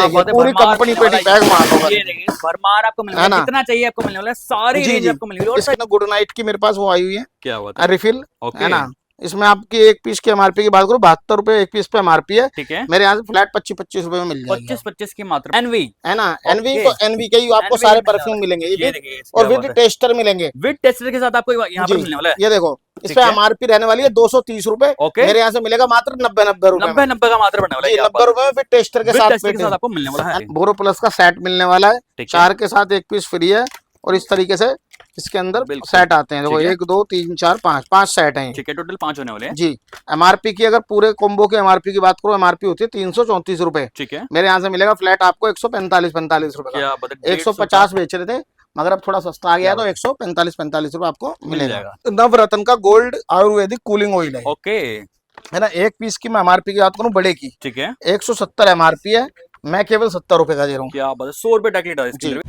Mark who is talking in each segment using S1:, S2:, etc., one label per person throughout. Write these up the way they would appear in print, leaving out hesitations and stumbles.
S1: देखिए पूरी कंपनी पेटी बैग माल होगा।
S2: ये देखिए भरमार आपको मिलने वाला है, जितना चाहिए आपको मिलने वाला है, सारी रेंज आपको मिलेगी। और
S1: इसके गुड नाइट की मेरे पास वो आई हुई है,
S2: क्या बात है,
S1: रिफिल है ना। इसमें आपकी एक पीस की एमआरपी की बात करूं 72 रुपए एक पीस पे एमआरपी है।
S2: ठीक है,
S1: मेरे यहाँ से फ्लैट 25-25 रुपए में मिल जाएगी।
S2: 25-25 की मात्र एनवी
S1: है ना। एनवी तो एनवी के ही आपको सारे परफ्यूम मिलेंगे, ये और विद टेस्टर मिलेंगे,
S2: विद टेस्टर के साथ आपको यहाँ पर मिलने वाला है।
S1: ये देखो इस पे एमआरपी रहने वाली है 230 रुपए, मेरे यहाँ से मिलेगा मात्र 90 रुपए,
S2: 90 का मात्र बनने वाला है,
S1: 90 रुपए में फिर टेस्टर के साथ
S2: आपको मिलने वाला है।
S1: बोरो प्लस का सेट मिलने वाला है, 4 के साथ एक पीस फ्री है। और इस तरीके से इसके अंदर सेट आते हैं, देखो 1 2 3 4 5 सेट हैं।
S2: ठीक है, टोटल 5 होने वाले हैं
S1: जी। एमआरपी की अगर पूरे कॉम्बो के एमआरपी की बात करो, एमआरपी होती है 334 रुपए।
S2: ठीक है,
S1: मेरे यहाँ से मिलेगा फ्लैट आपको 145 रुपए का। 150 बेच रहे थे मगर अब थोड़ा सस्ता आ गया तो 145 रुपए आपको मिलेगा। नवरत्न का गोल्ड आयुर्वेदिक कूलिंग ऑयल है,
S2: ओके
S1: है ना। एक पीस की मैं एमआरपी की बात करूँ बड़े की,
S2: ठीक है,
S1: 170 एमआरपी है, मैं केवल 70 रुपए का दे रहा हूँ।
S2: क्या बात है, 100 रुपए टैक्स है इसके लिए।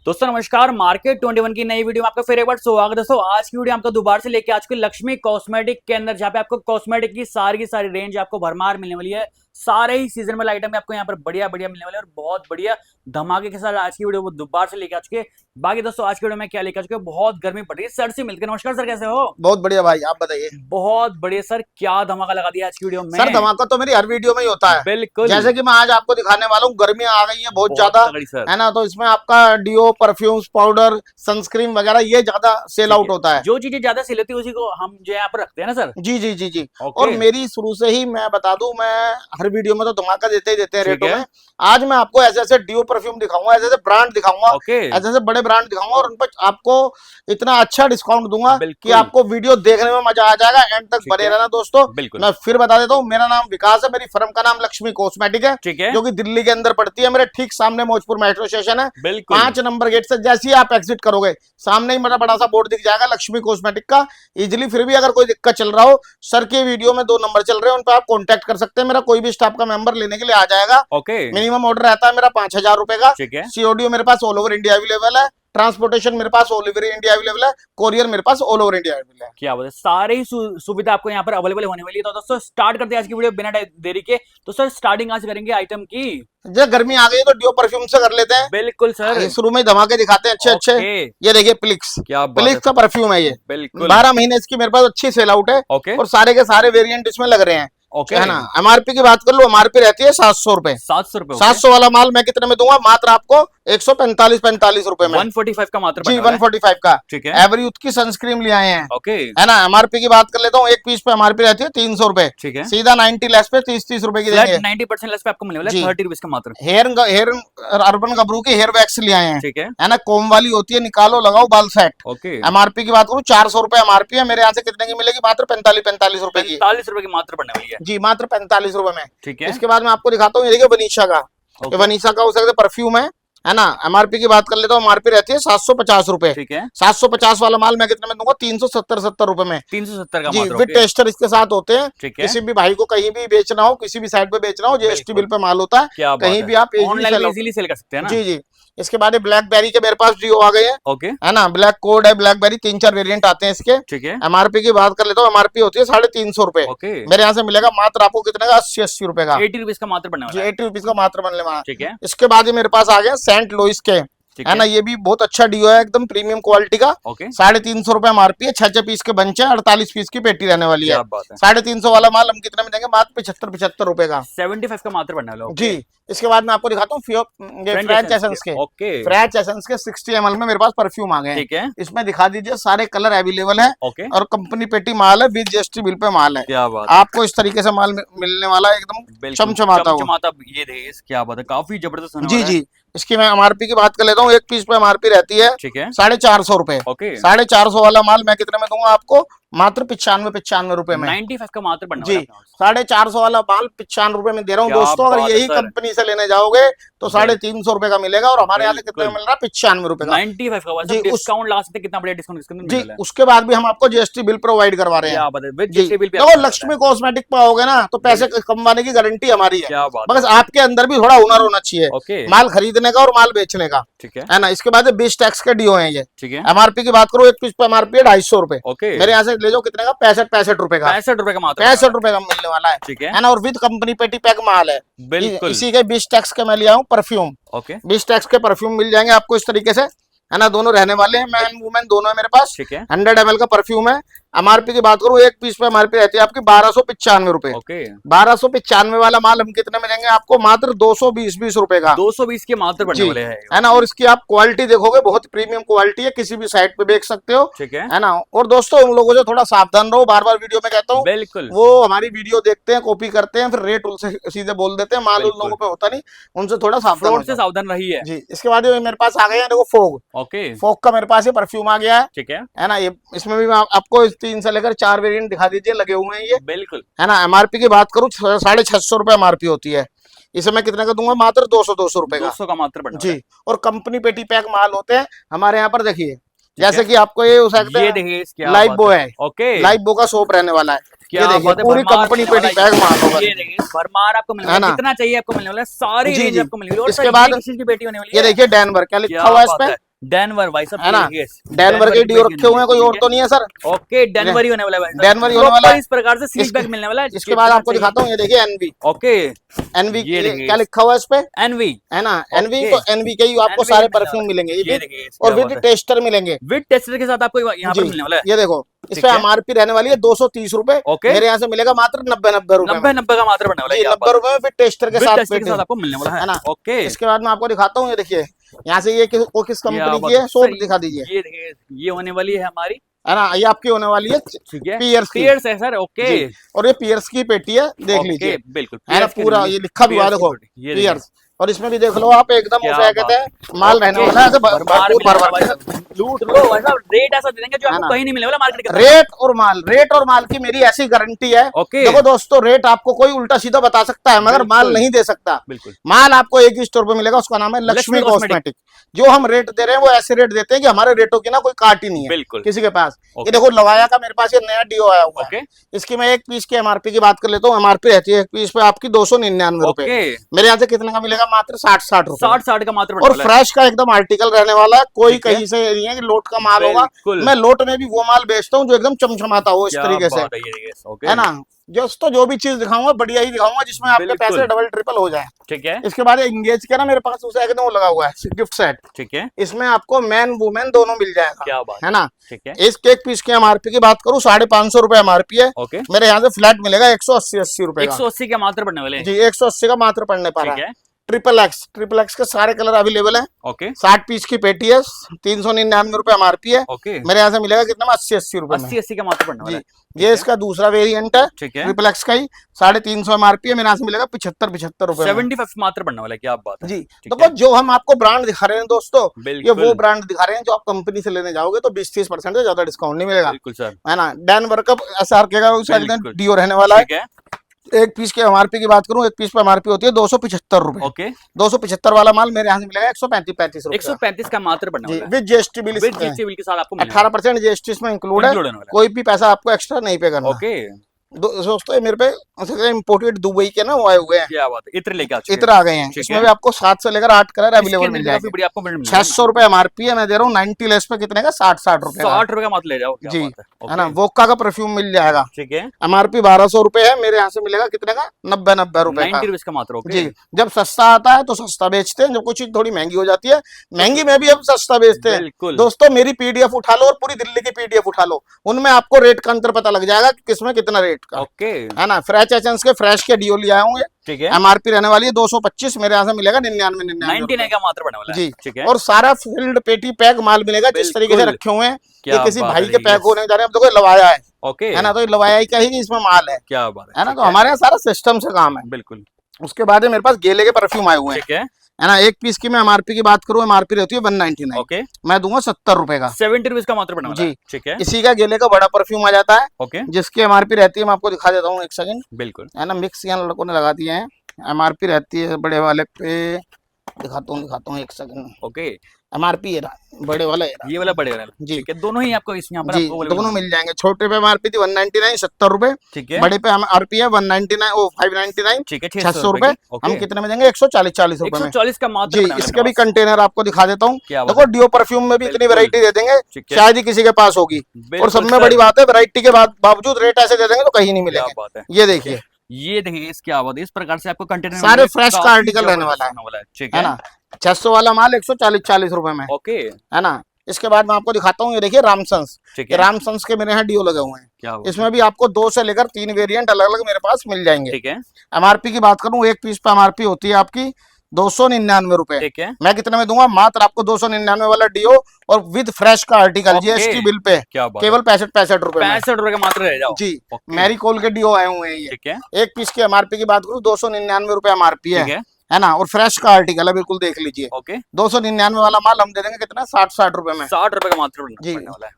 S2: दोस्तों नमस्कार, मार्केट 21 की नई वीडियो में आपका फिर एक बार स्वागत है। दोस्तों आज की वीडियो आपको दोबारा से लेके आ चुके लक्ष्मी कॉस्मेटिक के अंदर, जहाँ पे आपको कॉस्मेटिक की सारी रेंज आपको भरमार मिलने वाली है। सारे ही सीजनल आइटम आपको यहाँ पर बढ़िया मिलने वाले हैं और बहुत बढ़िया धमाके के साथ आज की वीडियो वो दोबारा से लेके आ चुके। बाकी दोस्तों आज की वीडियो में क्या लेकर आ चुके, बहुत गर्मी पड़ रही है। सर से मिलकर नमस्कार सर, कैसे हो?
S1: बहुत बढ़िया भाई, आप बताइए।
S2: बहुत बढ़िया सर, क्या धमाका लगा दिया आज की वीडियो में।
S1: सर धमाका तो मेरी हर वीडियो में ही होता है,
S2: बिल्कुल।
S1: जैसे कि मैं आज आपको दिखाने वाला हूँ, गर्मियां आ गई है बहुत ज्यादा, है ना। तो इसमें आपका डिओ, परफ्यूम्स, पाउडर, सनस्क्रीन वगैरह ये ज्यादा सेल आउट होता है।
S2: जो चीजें ज्यादा सेल होती है उसी को हम जो यहाँ पर रखते हैं ना सर।
S1: जी जी जी जी। और मेरी शुरू से ही मैं बता दूं, मैं हर वीडियो में तो धमाका देते ही देते हैं रेटों में। आज मैं आपको ऐसे ऐसे डिओ परफ्यूम दिखाऊंगा, ऐसे ऐसे ब्रांड दिखाऊंगा, ऐसे ऐसे बड़े ब्रांड दिखाऊंगा और उन पर आपको इतना अच्छा डिस्काउंट दूंगा कि आपको वीडियो देखने में मजा आ जाएगा। एंड तक बने रहना दोस्तों। मैं फिर बता देता हूँ, मेरा नाम विकास है, मेरी फर्म का नाम लक्ष्मी कॉस्मेटिक है, जो कि दिल्ली के अंदर पड़ती है। मेरे ठीक सामने मौजपुर मेट्रो स्टेशन है, 5 नंबर गेट से जैसे ही आप एग्जिट करोगे सामने ही मेरा बड़ा सा बोर्ड दिख जाएगा लक्ष्मी कॉस्मेटिक का। इजिली फिर भी अगर कोई दिक्कत चल रहा हो, सर के वीडियो में 2 नंबर चल रहे हैं, उन पर आप कॉन्टेक्ट कर सकते हैं। मेरा कोई भी स्टाफ का मेंबर लेने के लिए आ जाएगा। मिनिमम ऑर्डर रहता है मेरा 5000 रुपए का। सीओडी मेरे पास ऑल ओवर इंडिया अवेलेबल है, ट्रांसपोर्टेशन मेरे पास ऑल ओवर इंडिया अवेलेबल है, कोरियर मेरे पास ऑल ओवर इंडिया अवेलेबल है।
S2: क्या बात है, सारी सुविधा आपको यहाँ पर अवेलेबल होने वाली है। तो दोस्तों स्टार्ट करते हैं आज की वीडियो बिना देरी के। तो सर स्टार्टिंग आज करेंगे आइटम की,
S1: जब गर्मी आ गई तो डिओ परफ्यूम से कर लेते हैं।
S2: बिल्कुल सर,
S1: शुरू में धमाके दिखाते हैं अच्छे। ये देखिए प्लिक्स, प्लिक्स का परफ्यूम है ये, बिल्कुल 12 महीने इसकी मेरे पास अच्छी सेल आउट है और सारे के सारे वेरिएंट इसमें लग रहे हैं। है ना। एमआरपी की बात कर लो, एमआरपी रहती है 700 रुपए। 700 वाला माल मैं कितने में दूंगा, मात्र आपको 145 रुपए में,
S2: 145 का मात्र।
S1: जी 145 का।
S2: ठीक है,
S1: एवरीयूथ की सनस्क्रीन ले आए हैं, है ना। एमआरपी की बात कर लेता हूँ, एक पीस पे एमआरपी रहती है 300 रुपए,
S2: ठीक है,
S1: सीधा 90 लेस पे 30 रुपए की देंगे।
S2: 90% लेस पे आपको मिलने वाला है 30 रुपए का मात्र।
S1: हेयर अर्बन गबरू की हेयर वैक्स ले आए हैं,
S2: ठीक
S1: है ना। कोम वाली होती है, निकालो लगाओ बाल सेट। एमआरपी की बात करूँ 400 रुपए एमआरपी है, मेरे यहाँ से कितने की मिलेगी, मात्र 45 रुपए की।
S2: 45 रुपए की मात्र बनने वाली है,
S1: जी मात्र 45 रुपए में।
S2: ठीक है।
S1: इसके बाद मैं आपको दिखाता हूँ, ये देखिए वनीशा का, ये वनीशा का हो सकता है परफ्यूम है ना। एमआरपी की बात कर लेता हूँ, एमआरपी रहती है 750 रुपए, ठीक है। 750 वाला माल मैं कितने में दूंगा, 370 रुपए में।
S2: 370 का
S1: जी, विद टेस्टर इसके साथ होते हैं। किसी भी भाई को कहीं भी बेचना हो, किसी भी साइड पे बेचना हो, जीएसटी बिल पे माल होता है, कहीं भी आप
S2: इजीली सेल कर सकते हैं ना।
S1: जी जी। इसके बाद ब्लैकबेरी के मेरे पास डिओ आ गए हैं, है ना। ब्लैक कोड है, ब्लैकबेरी 3-4 वेरिएंट आते हैं इसके, ठीक है। एमआरपी की बात कर लेता हूँ, एमआरपी होती है 350 रुपए, मेरे यहाँ से मिलेगा मात्र आपको कितने का, 80 रुपए का,
S2: 80 रुपीज का मात्र बनने वाला है।
S1: 80 रुपीज का मात्र बनने वाला,
S2: ठीक है।
S1: इसके बाद ये मेरे पास आ गया सेंट लुइस के, है ना। ये भी बहुत अच्छा डिओ है, एकदम प्रीमियम क्वालिटी का। 350 रुपए एमआरपी है, 6 पीस के बंच है, 48 पीस की पेटी रहने वाली है। 350 वाला माल हम कितने में देंगे, मात्र 75 रुपए का,
S2: 75 का मात्र बनने वाला।
S1: जी। इसके बाद मैं आपको दिखाता हूँ फ्रेंच एसेंस के, फ्रेंच एसेंस के 60 ml में मेरे पास परफ्यूम आ गए, ठीक है। इसमें दिखा दीजिए, सारे कलर अवेलेबल है और कंपनी पेटी माल है, विद जीएसटी बिल पे माल है। आपको इस तरीके से माल मिलने वाला है, एकदम चमचमाता हुआ।
S2: ये देखिए क्या बात है, काफी जबरदस्त।
S1: जी जी। इसकी मैं एमआरपी की बात कर लेता हूँ, एक पीस पे एमआरपी रहती है, ठीक है, 450 रुपए। 450 वाला माल मैं कितने में दूंगा आपको, मात्र 95 रुपए में,
S2: 95 का मात्र बनने
S1: जी। 450 वाला माल 95 रुपए में दे रहा हूँ दोस्तों। अगर यही कंपनी से लेने जाओगे तो 350 रुपए का मिलेगा, और हमारे यहाँ से कितने का मिल रहा है? 95 रुपए का।
S2: 95 का
S1: जी,
S2: डिस्काउंट ला सकते, कितना बढ़िया डिस्काउंट
S1: जी। उसके बाद भी हम आपको जीएसटी बिल प्रोवाइड करवा रहे हैं जी। देखो लक्ष्मी कॉस्मेटिक पे आओगे ना तो पैसे कमाने की गारंटी हमारी है, बस आपके अंदर भी थोड़ा हुनर होना चाहिए माल खरीदने का और माल बेचने का, है ना। इसके बाद 20 टैक्स के डीओ है ये। एमआरपी की बात करूं, एक पीस पे एमआरपी है 250 रुपए, मेरे यहाँ से ले जाओ कितने का? 65 रुपए का।
S2: 65 रुपए का मात्र
S1: 65 रुपए का मिलने वाला है ना। और विद कंपनी पेटी पैक माल है। इसी के 20 टैक्स के मैं लिया हूँ परफ्यूम। 20 टैक्स के परफ्यूम मिल जाएंगे आपको इस तरीके से, है ना। दोनों रहने वाले हैं, मैन वुमेन दोनों है मेरे पास। 100 ml का परफ्यूम है। एमआरपी की बात करूं, एक पीस पे एमआरपी रहती है आपकी 1295 रुपए। 1295 वाला माल हम कितने में देंगे आपको? मात्र 220 रुपए का।
S2: 220 के मात्र बनने वाले हैं,
S1: है ना। और इसकी आप क्वालिटी देखोगे, बहुत प्रीमियम क्वालिटी है, किसी भी साइट पे बेच सकते हो, है ना। और दोस्तों उन लोगों से थोड़ा सावधान रहो, बार बार वीडियो में कहता हूँ,
S2: बिल्कुल।
S1: वो हमारी वीडियो देखते हैं, कॉपी करते हैं, फिर रेट उनसे सीधे बोल देते हैं, माल उन लोगों पे होता नहीं, उनसे थोड़ा
S2: सावधान रहिए
S1: जी। इसके बाद मेरे पास आ गया देखो फोग। फोग का मेरे पास ये परफ्यूम आ गया है,
S2: ठीक
S1: है ना। ये इसमें भी आपको 3 से लेकर 4 वेरिएंट दिखा दीजिए, लगे हुए हैं ये,
S2: बिल्कुल,
S1: है ना। एमआरपी की बात करूं 650 रुपए एमआरपी होती है, इसे मैं कितने का दूंगा? मात्र 200 रुपए का।
S2: 200 का मात्र
S1: जी। और कंपनी पेटी पैक माल होते हैं हमारे यहाँ पर। देखिए जैसे कि आपको ये हो सकता है लाइफ बो है, लाइफ बो का सोप रहने वाला है, ये देखिए पूरी कंपनी पेटी पैक माल होगा।
S2: भरमार आपको मिलने वाला है, कितना चाहिए आपको मिलने वाला है, सारी रेंज आपको मिलने वाली है।
S1: इसके बाद
S2: की बेटी होने वाली है,
S1: ये देखिए डैनवर, क्या लिखा हुआ है इस पे?
S2: डेनवर भाई साहब,
S1: है ना। डेनवर के डीओ रखे हुए हैं, कोई और तो नहीं है सर?
S2: ओके, डेनवर ही होने वाला है,
S1: डेनवर ही होने वाला है।
S2: इस प्रकार से स्लीप बैग मिलने वाला है।
S1: इसके बाद आपको दिखाता हूँ, ये देखिए एनवी।
S2: ओके,
S1: एनवी क्या लिखा हुआ है इस पे? एनवी, है ना। एनवी तो एनवी के ही आपको सारे परफ्यूम मिलेंगे, और विद टेस्टर मिलेंगे,
S2: विद टेस्टर के साथ आपको यहाँ पर मिलने वाला है।
S1: ये देखो इस पे एमआरपी रहने वाली है 230 रुपए, मेरे यहाँ से मिलेगा मात्र 90 रुपए।
S2: 90 का मात्र बनने वाला है,
S1: 90 रुपए में विद टेस्टर के साथ
S2: आपको मिलने वाला है ना। ओके,
S1: इसके बाद मैं आपको दिखाता हूँ, ये देखिए यहाँ से ये किस कंपनी की है, सोप दिखा दीजिए।
S2: ये होने वाली है हमारी,
S1: है ना, ये आपकी होने वाली है
S2: पियर्स है सर। ओके,
S1: और ये पियर्स की पेटी है, देख लीजिए,
S2: बिल्कुल,
S1: है ना। पूरा ये लिखा भी हुआ देखो पियर्स, और इसमें भी देख लो आप, एकदम उसे कहते हैं माल रहने वाला है,
S2: लूट लो भाई साहब। रेट ऐसा दे देंगे जो आपको कहीं नहीं मिलेगा मार्केट के।
S1: रेट और माल की मेरी ऐसी गारंटी है। देखो दोस्तों, रेट आपको कोई उल्टा सीधा बता सकता है, मगर माल नहीं दे सकता। माल आपको एक ही स्टोर पे मिलेगा, उसका नाम है लक्ष्मी कॉस्मेटिक। जो हम रेट दे रहे हैं वो ऐसे रेट देते हैं कि हमारे रेटों की ना कोई काट ही नहीं है किसी के पास। ये देखो लवाया का मेरे पास ये नया डीओ आया हुआ है, इसकी मैं एक पीस की एमआरपी की बात कर लेता हूँ। एमआरपी रहती है एक पीस पे आपकी 299 रुपए, मेरे यहाँ से कितने का मिलेगा? मात्र 60 रुपए,
S2: 60 का मात्र।
S1: और फ्रेश का एकदम आर्टिकल रहने वाला है, कोई कहीं से नहीं है कि लोट का माल होगा। मैं लोट में भी वो माल बेचता हूँ जो एकदम चमचमाता हो, इस तरीके से, है ना। जो भी चीज दिखाऊंगा बढ़िया ही दिखाऊंगा, जिसमें आपके पैसे डबल ट्रिपल हो जाए, ठीक है। इसके बाद इंगेज का ना मेरे पास उसे एकदम वो लगा हुआ है गिफ्ट सेट, ठीक है। इसमें आपको मैन वुमेन दोनों मिल जाएगा, क्या बात है ना, ठीक है। इस केक पीस की एमआरपी की बात करूँ 550 रुपए एमआरपी है, मेरे यहाँ से फ्लैट मिलेगा 180 रुपए,
S2: 180 का मात्र पड़ने वाले
S1: जी, 180 का मात्र पड़ने पा रहा है। ट्रिपल एक्स के सारे कलर अवेलेबल है। ओके, 60 पीस की पेटी है, 399 रुपए एमआरपी है। ओके, मेरे यहाँ से मिलेगा कितना में? 80 रुपए,
S2: 80 का मात्र पड़ने वाला है।
S1: ये इसका दूसरा वेरिएंट है, ठीक है। ट्रिपल एक्स का ही 350 एमआरपी है, मेरे यहाँ से मिलेगा 75 रुपए,
S2: 75 मात्र पड़ने वाला है। क्या बात है जी।
S1: तो जो हम आपको ब्रांड दिखा रहे हैं दोस्तों, ये वो ब्रांड दिखा रहे हैं जो आप कंपनी से लेने जाओगे तो 20-30% से ज्यादा डिस्काउंट नहीं मिलेगा, बिल्कुल सर, है ना। डैनवर का SRK का डीओ रहने वाला है। एक पीस के एमआरपी की बात करूं, एक पीस पे एमआरपी होती है 275 रुपए। ओके, 275 वाला माल मेरे यहाँ से मिलेगा 135 रुपए,
S2: 135 का मात्र बनने वाला है,
S1: विद जीएसटी बिल के साथ आपको 18% जीएसटी इसमें इंक्लूड है, कोई भी पैसा आपको एक्स्ट्रा नहीं पे करना। ओके दोस्तों, मेरे पे इम्पोर्टेड दुबई के ना वो आए हुए हैं, क्या बात है, इत्र आ गए हैं। इसमें भी आपको 7 से लेकर 8 कलर अवेलेबल मिल जाएंगे। 600 रुपए एमआरपी है, मैं दे रहा हूँ 90 लेस पे कितने का? 60 रुपए,
S2: 60 रुपए का मत ले जाओ
S1: जी, है ना। वोक्का का परफ्यूम मिल जाएगा, ठीक है। एमआरपी 1200 रुपए है, मेरे यहाँ से मिलेगा कितने का? 90 रुपए का मात्र जी। जब सस्ता आता है तो सस्ता बेचते हैं, जब कुछ चीज थोड़ी महंगी हो जाती है, महंगी में भी हम सस्ता बेचते हैं। दोस्तों मेरी पीडीएफ उठा लो और पूरी दिल्ली की पीडीएफ उठा लो, उनमें आपको रेट का अंतर पता लग जाएगा कि किसमें कितना रेट का, है ना। फ्रेश एसेंस के फ्रेश के डीओ ले आए होंगे, ठीक है। एमआरपी रहने वाली है 225, मेरे यहाँ से मिलेगा 99
S2: का मात्र बनने वाला है जी, ठीक है।
S1: और सारा फील्ड पेटी पैक माल मिलेगा जिस तरीके से रखे हुए हैं, ये किसी भाई के पैक होने जा रहे हैं। अब देखो लवाया है, ओके, है ना, तो लवाया का ही इसमें माल है, क्या बात है ना। तो हमारे यहाँ सारा सिस्टम से काम है, बिल्कुल। उसके बाद मेरे पास गेले के परफ्यूम आए हुए हैं, ठीक है ना। एक पीस की मैं एमआरपी की बात करूं, एमआरपी रहती है 199, ओके, मैं दूंगा 70 रुपए का, 70 रुपए का मात्र बना जी, ठीक है। इसी का गेले का बड़ा परफ्यूम आ जाता है, ओके, जिसकी एमआरपी रहती है, मैं आपको दिखा देता हूँ एक सेकंड, बिल्कुल, है ना। मिक्स यहाँ लड़कों ने लगा दिए हैं, एमआरपी रहती है बड़े वाले पे दिखाता हूँ एक सेकंड।
S2: ओके,
S1: एमआरपी है बड़े वाला है,
S2: ये वाला बड़े वाला
S1: जी।
S2: ठीक है, दोनों ही आपको इस यहाँ पर
S1: जी
S2: आपको
S1: दोनों मिल जाएंगे। छोटे पे एमआरपी थी 199 70 रुपए,
S2: ठीक है,
S1: बड़े पे एमआरपी है 199 ओ 599
S2: ठीक है,
S1: 600 रुपए। हम कितने में देंगे 140 रुपए में।
S2: 140 का मात्र
S1: जी। इसके भी कंटेनर आपको दिखा देता हूँ।
S2: क्या
S1: देखो डियो परफ्यूम में भी इतनी वैरायटी दे देंगे, शायद ही किसी के पास होगी। और सब में बड़ी बात है वैरायटी के बावजूद रेट ऐसे दे देंगे तो कहीं नहीं मिलेंगे। ये देखिए,
S2: ये देखिए इस क्या बात है, इस प्रकार से आपको कंटेनर
S1: सारे फ्रेश का आर्टिकल रहने वाला है,
S2: ठीक
S1: है ना। 600 वाला माल 140 रुपए में,
S2: ओके,
S1: है ना। इसके बाद मैं आपको दिखाता हूँ, ये देखिए रामसंस,
S2: ठीक
S1: ये
S2: है,
S1: रामसंस के मेरे यहाँ डियो लगे हुए हैं।
S2: क्या
S1: इसमें भी आपको 2 से लेकर 3 वेरिएंट अलग अलग मेरे पास मिल जाएंगे।
S2: ठीक है,
S1: एमआरपी की बात करूँ, एक पीस पे एमआरपी होती है आपकी 299 रुपए।
S2: ठीक है,
S1: मैं कितने में दूंगा, मात्र आपको 299 वाला डियो और विद फ्रेश का आर्टिकल जीएसटी बिल पे केवल 65 रुपए,
S2: 65 रुपए का मात्र रह जाओ।
S1: जी। मैरीकोल के डियो आए हुए हैं ये,
S2: ठीक है,
S1: एक पीस की एमआरपी की बात करूँ 299 रुपए एमआरपी है ना। और फ्रेश का आर्टिकल है, बिल्कुल देख लीजिए।
S2: ओके,
S1: 299 वाला माल हम दे देंगे कितना, 60 रुपए में,
S2: 60 रुपए का मात्र
S1: जी।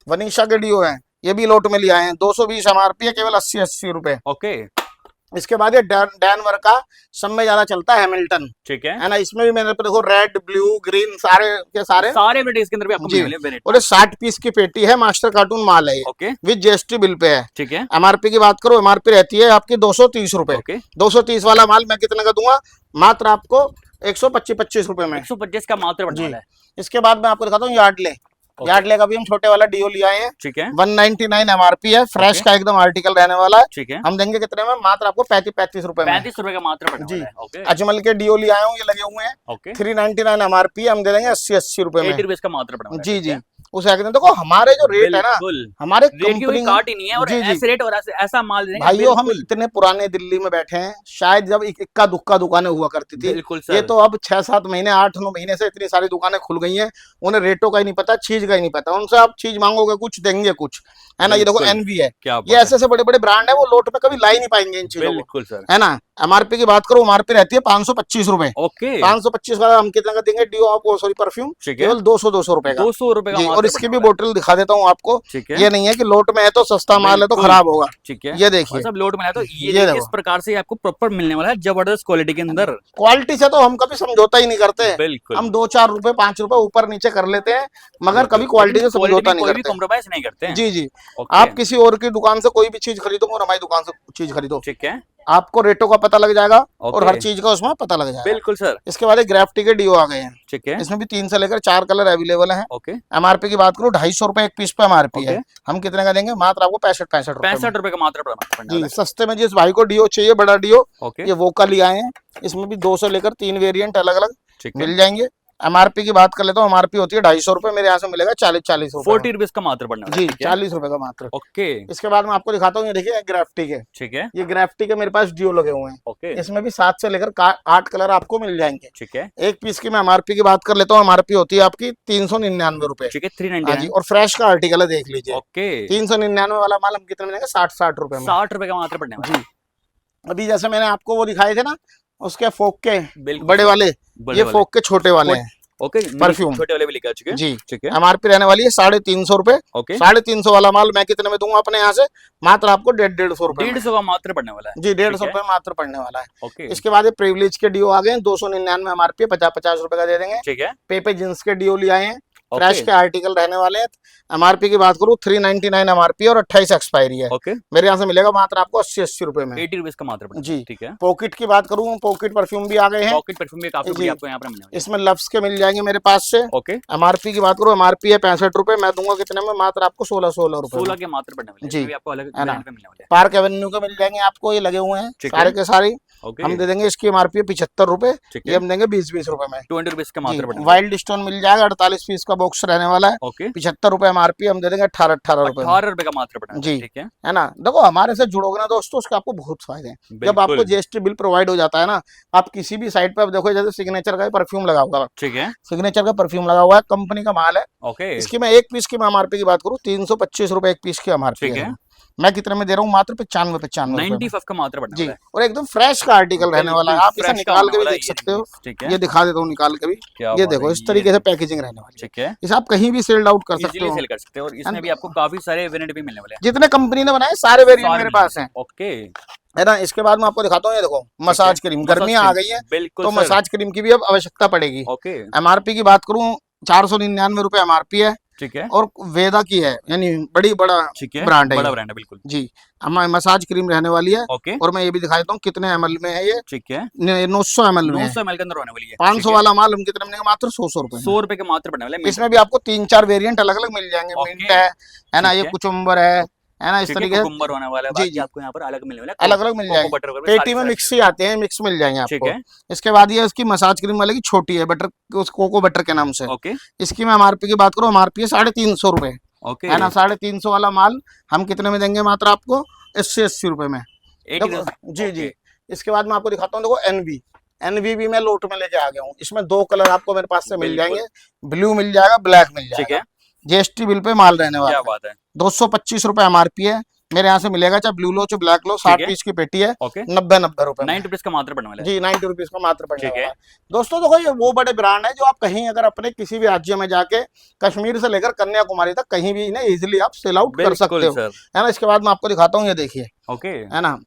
S1: वनीशा के डियो है, ये भी लोट में लिया है, 220 एमआरपी है, केवल 80 रुपए।
S2: ओके,
S1: इसके बाद ये डैनवर का सब में ज्यादा चलता है हैमिल्टन,
S2: ठीक है
S1: ना। इसमें भी मैंने देखो रेड ब्लू ग्रीन सारे के सारे
S2: वेराइटीज के अंदर भी आपको मिलेंगे।
S1: और ये 60 पीस की पेटी है, मास्टर कार्टून माल है ये,
S2: okay,
S1: with GST bill pay है,
S2: ठीक है।
S1: एमआरपी की बात करो, एमआरपी रहती है आपकी 230 रुपए। 230 वाला माल मैं कितने का दूंगा, मात्र आपको 125 रुपए में,
S2: 125 का मात्र बनने वाला है।
S1: इसके बाद मैं आपको दिखाता हूँ यार्डले का भी हम छोटे वाला डियो लिया है,
S2: ठीक है,
S1: 199 एमआरपी है, फ्रेश का एकदम आर्टिकल रहने वाला है,
S2: ठीक है।
S1: हम देंगे कितने में, मात्र आपको 35 रुपए में,
S2: 35 रुपए का मात्र बनने वाला है। ओके,
S1: अजमल के डियो लिया हूँ, ये लगे हुए हैं,
S2: ओके,
S1: 399 एमआरपी, हम दे देंगे 80 रुपए में,
S2: 80 रुपए का मात्र बनने वाला है।
S1: जी जी। उसे देखो हमारे जो रेट है ना, हमारे कंपनी
S2: काट ही नहीं है, और ऐसे रेट और ऐसा माल देंगे।
S1: भाइयों हम इतने पुराने दिल्ली में बैठे हैं, शायद जब इक्का दुक्का दुकानें हुआ करती थी, ये तो अब 6-7 महीने 8-9 महीने से इतनी सारी दुकानें खुल गई हैं, उन्हें रेटों का ही नहीं पता, चीज का ही नहीं पता। उनसे आप चीज मांगोगे कुछ देंगे कुछ, है ना। ये देखो एनवी है, ये ऐसे बड़े बड़े ब्रांड है, वो लोट में कभी ला ही नहीं पाएंगे इन चीजों को, है ना। एमआरपी की बात करो, एमआरपी रहती है 525 रुपए।
S2: ओके,
S1: 525 वाला हम कितना का देंगे डियो आपको, सॉरी परफ्यूम, केवल 200 रुपए का,
S2: 200 रुपए का।
S1: और इसकी भी बोतल दिखा देता हूँ आपको, ये नहीं है कि लोट में है तो सस्ता माल है तो खराब होगा,
S2: ठीक है।
S1: ये देखिए,
S2: सब लोट में है तो ये इस प्रकार से आपको प्रॉपर मिलने वाला है, जबरदस्त क्वालिटी के अंदर।
S1: क्वालिटी से तो हम कभी समझौता ही नहीं करते,
S2: बिल्कुल।
S1: हम 2-4 रुपए 5 रुपए ऊपर नीचे कर लेते हैं, मगर कभी क्वालिटी से समझौता नहीं करते,
S2: कॉम्प्रोमाइज नहीं करते।
S1: जी जी। आप किसी और की दुकान से कोई भी चीज खरीदो और हमारी दुकान से चीज खरीदो, ठीक है, आपको रेटों का पता लग जाएगा और हर चीज का उसमें पता लग जाएगा।
S2: बिल्कुल सर।
S1: इसके बाद ग्राफ्टी के डियो आ गए हैं,
S2: ठीक है,
S1: इसमें भी 3 से लेकर 4 कलर अवेलेबल हैं।
S2: ओके,
S1: एमआरपी की बात करूँ 250 रुपए एक पीस पे एमआरपी है, हम कितने का देंगे, मात्र आपको 65 रुपए
S2: का मात्र
S1: जी। सस्ते में जिस भाई को डियो चाहिए बड़ा डियो, ये वोकल लिया है, इसमें भी 2 से लेकर 3 वेरिएंट अलग अलग मिल जाएंगे। एमआरपी की बात कर लेता हूँ, एमआरपी होती है 250 रुपए, मेरे यहाँ से मिलेगा 40 रुपए,
S2: 40 रुपीज का मात्र बनना
S1: जी, 40 रुपए का मात्र।
S2: ओके,
S1: इसके बाद मैं आपको दिखाता हूँ, ये देखिए ग्राफ्टी के, ठीक है, ये ग्राफ्टी के मेरे पास डियो लगे हुए हैं, ओके, इसमें भी 7 से लेकर 8 कलर आपको मिल जाएंगे, ठीक है। एक पीस की मैं एमआरपी की बात कर लेता हूँ, एमआरपी होती है आपकी 399 रुपए, ठीक है, 399, और फ्रेश का आर्टिकल है, देख लीजिए, ओके। 399 वाला माल हम कितने में देंगे, 60 रुपए में,
S2: 60 रुपए का मात्र पड़ने वाला जी।
S1: अभी जैसे मैंने आपको वो दिखाए थे ना, उसके फोक के बड़े वाले, ये फोक के छोटे वाले हैं, ओके, परफ्यूम
S2: छोटे वाले भी लिखा है जी, ठीक है।
S1: एमआरपी रहने वाली है 350 रुपए, 350 वाला माल मैं कितने में दूंगा अपने यहाँ से, मात्र आपको 150 रुपए,
S2: 150 का मात्र पड़ने वाला है जी,
S1: 150 रुपए मात्र पड़ने वाला है, ओके। इसके बाद ये प्रिविलेज के डियो आ गए, 299 एमआरपी, 50-50 रुपए का दे देंगे, ठीक है। पेपे जींस के डियो ले आए हैं, फ्रेश के आर्टिकल रहने वाले हैं। एमआरपी की बात करूँ 399 एमआरपी और 28 एक्सपायरी है, ओके। मेरे यहाँ से मिलेगा मात्र आपको 80 रुपए में,
S2: 80 रुपीज का मात्र जी, ठीक है।
S1: पॉकेट की बात करूँ, पॉकेट परफ्यूम भी आ गए हैं,
S2: पॉकेट परफ्यूम भी काफी आपको यहाँ पर,
S1: इसमें लव्स के मिल जाएंगे मेरे पास से, ओके। एमआरपी की बात करूँ, एमआरपी है 65 रुपए, मैं दूंगा कितने में, मात्र आपको 16 रुपए,
S2: 16 के मात्र पड़ने वाले जी, आपको अलग मिलने वाले।
S1: पार्क एवेन्यू के मिल जाएंगे आपको, ये लगे हुए हैं सारे के सारे, हम दे देंगे, इसकी एमआरपी 75 रुपए, ये हम देंगे 20 रुपए में,
S2: 20 रुपीज का मात्र।
S1: वाइल्ड स्टोन मिल जाएगा, 48 पीस का बॉक्स रहने वाला है, ओके। 75 रुपए एमआरपी, हम दे देंगे 18 रुपए,
S2: 18 रुपए का मात्र पड़ेगा जी, ठीक
S1: है ना। देखो हमारे से जुड़ोगे ना दोस्तों, उसके आपको बहुत फायदे हैं। जब आपको जीएसटी बिल प्रोवाइड हो जाता है ना, आप किसी भी साइट पे देखो, जैसे सिग्नेचर का परफ्यूम लगा हुआ है, ठीक है, सिग्नेचर का परफ्यूम लगा हुआ है, कंपनी का माल है, ओके। इसकी मैं एक पीस की एमआरपी की बात करूँ 325 रुपए एक पीस की एमआरपी है, मैं कितने में दे रहा हूँ, मात्र 95
S2: 95 का मात्र पड़ने
S1: जी।
S2: वाला है।
S1: और एकदम फ्रेश का आर्टिकल रहने वाला है, आप इसे निकाल के भी देख सकते हो,
S2: ठीक है,
S1: ये दिखा देता हूँ निकाल के भी, ये देखो इस तरीके से पैकेजिंग रहने वाली है,
S2: ठीक है,
S1: इसे आप कहीं भी सेल आउट कर सकते हो,
S2: सेल कर सकते हो। और इसमें भी आपको काफी सारे वेरिएंट भी मिलने वाले हैं,
S1: जितने कंपनी ने बनाए सारे वेरिएंट मेरे पास हैं।
S2: ओके,
S1: है ना। इसके बाद मैं आपको दिखाता हूँ, ये देखो मसाज क्रीम, गर्मियां आ गई है तो मसाज क्रीम की भी अब आवश्यकता पड़ेगी। एमआरपी की बात करूँ 499 रुपए एमआरपी है, ठीक है, और वेदा की है, यानी बड़ी बड़ा ब्रांड है, बड़ा ब्रांड है बिल्कुल जी। मसाज क्रीम रहने वाली है, ओके, और मैं ये भी दिखा देता हूँ कितने एमएल में है ये, ठीक है, 900 एमएल में, 900 एमएल के अंदर होने वाली है। 500 वाला माल हम कितने में, मात्र 100 रुपए, 100 रुपए के मात्र पड़ने वाले। इसमें भी आपको 3-4 वेरिएंट अलग अलग मिल जाएंगे, मिंट है ना, ये कुकुम्बर है ना, इस तरीके से कुकुम्बर होने वाला है जी, आपको यहाँ पर अलग मिलने वाला है, अलग अलग मिल जाएंगे, पेटी में मिक्स ही आते हैं, मिक्स मिल जाएंगे आपको। इसके बाद ये इसकी मसाज क्रीम वाले की छोटी है, बटर, कोको बटर के नाम से, ओके। इसकी मैं एमआरपी की बात करूँ, एमआरपी है 350 रुपए, ओके, है ना। 350 वाला माल हम कितने में देंगे, मात्र आपको 80 रुपए में जी जी। इसके बाद मैं आपको दिखाता हूँ, देखो एनवी भी मैं लोट में लेके आ गया हूँ, इसमें 2 कलर आपको मेरे पास से मिल जाएंगे, ब्लू मिल जाएगा, ब्लैक मिल जाएगा, जीएसटी बिल पे माल रहने वाला, क्या बात है। 225 रुपए एमआरपी है, मेरे यहाँ से मिलेगा, चाहे ब्लू लो चाहे ब्लैक लो, 60 पीस की पेटी है, 90 रुपए, 90 रुपीज का मात्र पड़ने वाला है जी, 90 रुपीज का मात्र पड़ने वाला है। दोस्तों देखो, ये वो बड़े ब्रांड है जो आप कहीं अगर अपने किसी भी राज्य में जाके, कश्मीर से लेकर कन्याकुमारी तक कहीं भी ना इजिली आप सेल आउट कर सकते हो, है ना। इसके बाद मैं आपको दिखाता हूँ, ये देखिए, ओके, है ना,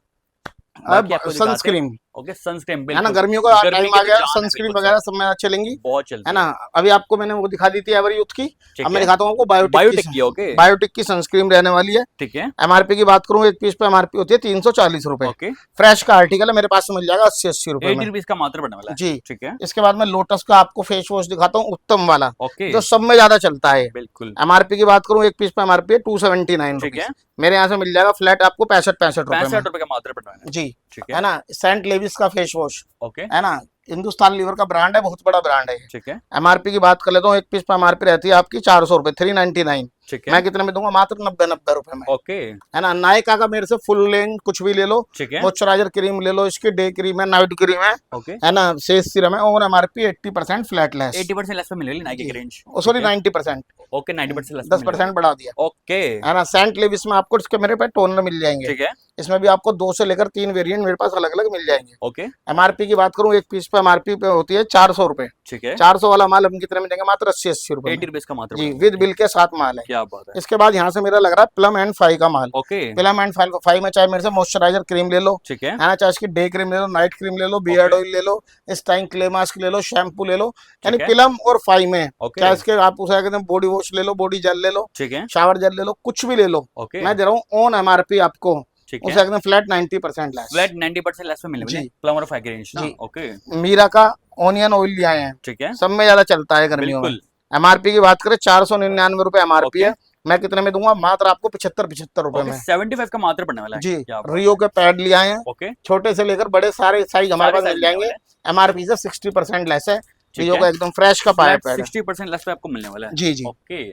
S1: अब सनस्क्रीन, ओके, सनस्क्रीन है ना, गर्मियों का टाइम आ गया, सनस्क्रीन वगैरह सब में चलेंगी, बहुत चलती है ना। अभी आपको मैंने वो दिखा दी थी एवर यूथ की, अब मैं दिखाता हूँ आपको बायोटिक की, ओके, बायोटिक की सनस्क्रीन रहने वाली है, ठीक है। एमआरपी की बात करूँ, एक पीस पे एमआरपी होती है 340 रुपए, ओके, फ्रेश का आर्टिकल है, मेरे पास मिल जाएगा 80 रुपए, 80 रुपीज का मात्र बनने वाला है जी, ठीक है। इसके बाद मैं लोटस का आपको फेस वॉश दिखाता हूँ, उत्तम वाला, ओके, जो सब में ज्यादा चलता है, बिल्कुल। एमआरपी की बात करूँ, एक पीस पे एमआरपी है 279 रुपए, मेरे यहाँ से मिल जाएगा फ्लैट आपको 65 रुपए का मात्र पड़ना जी, ठीक है ना। सेंट लेविस का फेस वॉश, ओके, है ना, हिंदुस्तान लीवर का ब्रांड है, बहुत बड़ा ब्रांड है, ठीक है। एमआरपी की बात कर लेता हूँ, एक पीस पे एमआरपी रहती है आपकी 400 रुपए, 399, ठीक है। मैं कितने में दूंगा, मात्र 90 रुपए में, ओके, है ना। नायका का मेरे से फुल लेंथ कुछ भी ले लो, ठीक है, मॉइस्चराइजर क्रीम ले लो, इसकी डे क्रीम है, नाइट क्रीम है, ओके, है ना, फेस सीरम है, और एमआरपी 80% फ्लैट लेस, 80% लेस पे मिलेगी नाइका की रेंज, सॉरी 90%, ओके, 90% लेस, 10% बढ़ा दिया, ओके, है ना। सेंट लेविस में आपको इसके मेरे पे टोनर मिल जाएंगे, ठीक है। इसमें भी आपको 2 से लेकर 3 वेरिएंट मेरे पास अलग अलग मिल जाएंगे, ओके। एमआरपी की बात करूँ, एक पीस पे एमआरपी पे होती है 400 रुपए, ठीक है। 400 वाला माल हम कितने में देंगे, मात्र 80 रुपए, 80 रुपीज का मात्र जी, विद बिल के साथ माल है, क्या बात है। इसके बाद यहाँ से मेरा लग रहा है प्लम एंड फाइव का माल, ओके, प्लम एंड फाइव में चाहे मेरे से मॉइस्चराइजर क्रीम ले लो, ठीक है ना, चाहे इसकी डे क्रीम ले लो, नाइट क्रीम ले लो, बियर्ड ऑयल ले लो, इस टाइम क्ले मास्क ले लो, शैम्पू ले लो, यानी प्लम और फाइव में चाहे इसके आप उसे कहते हैं बॉडी वॉश ले लो, बॉडी जेल ले लो, ठीक है, शावर जेल ले लो, कुछ भी ले लो, मैं दे रहा हूँ ऑन एमआरपी आपको, उसे एकदम फ्लैट 90% लेस, फ्लैट 90% लेस में मिलेगा प्लम और फाइव की रेंज जी, ओके। मीरा का ऑनियन ऑयल ले आए हैं, ठीक है, सब में ज्यादा चलता है गर्मियों में। एमआरपी की बात करें 499 रुपए एमआरपी है, मैं कितने में दूंगा, मात्र आपको 75 रुपए में, 75 का मात्र पड़ने वाला है जी। रियो के पैड ले आए हैं, ओके, छोटे से लेकर बड़े सारे साइज हमारे पास मिल जाएंगे, एमआरपी से 60% लेस है, रियो का एकदम फ्रेश का पैड 60% लेस पे आपको मिलने वाला है जी जी, ओके।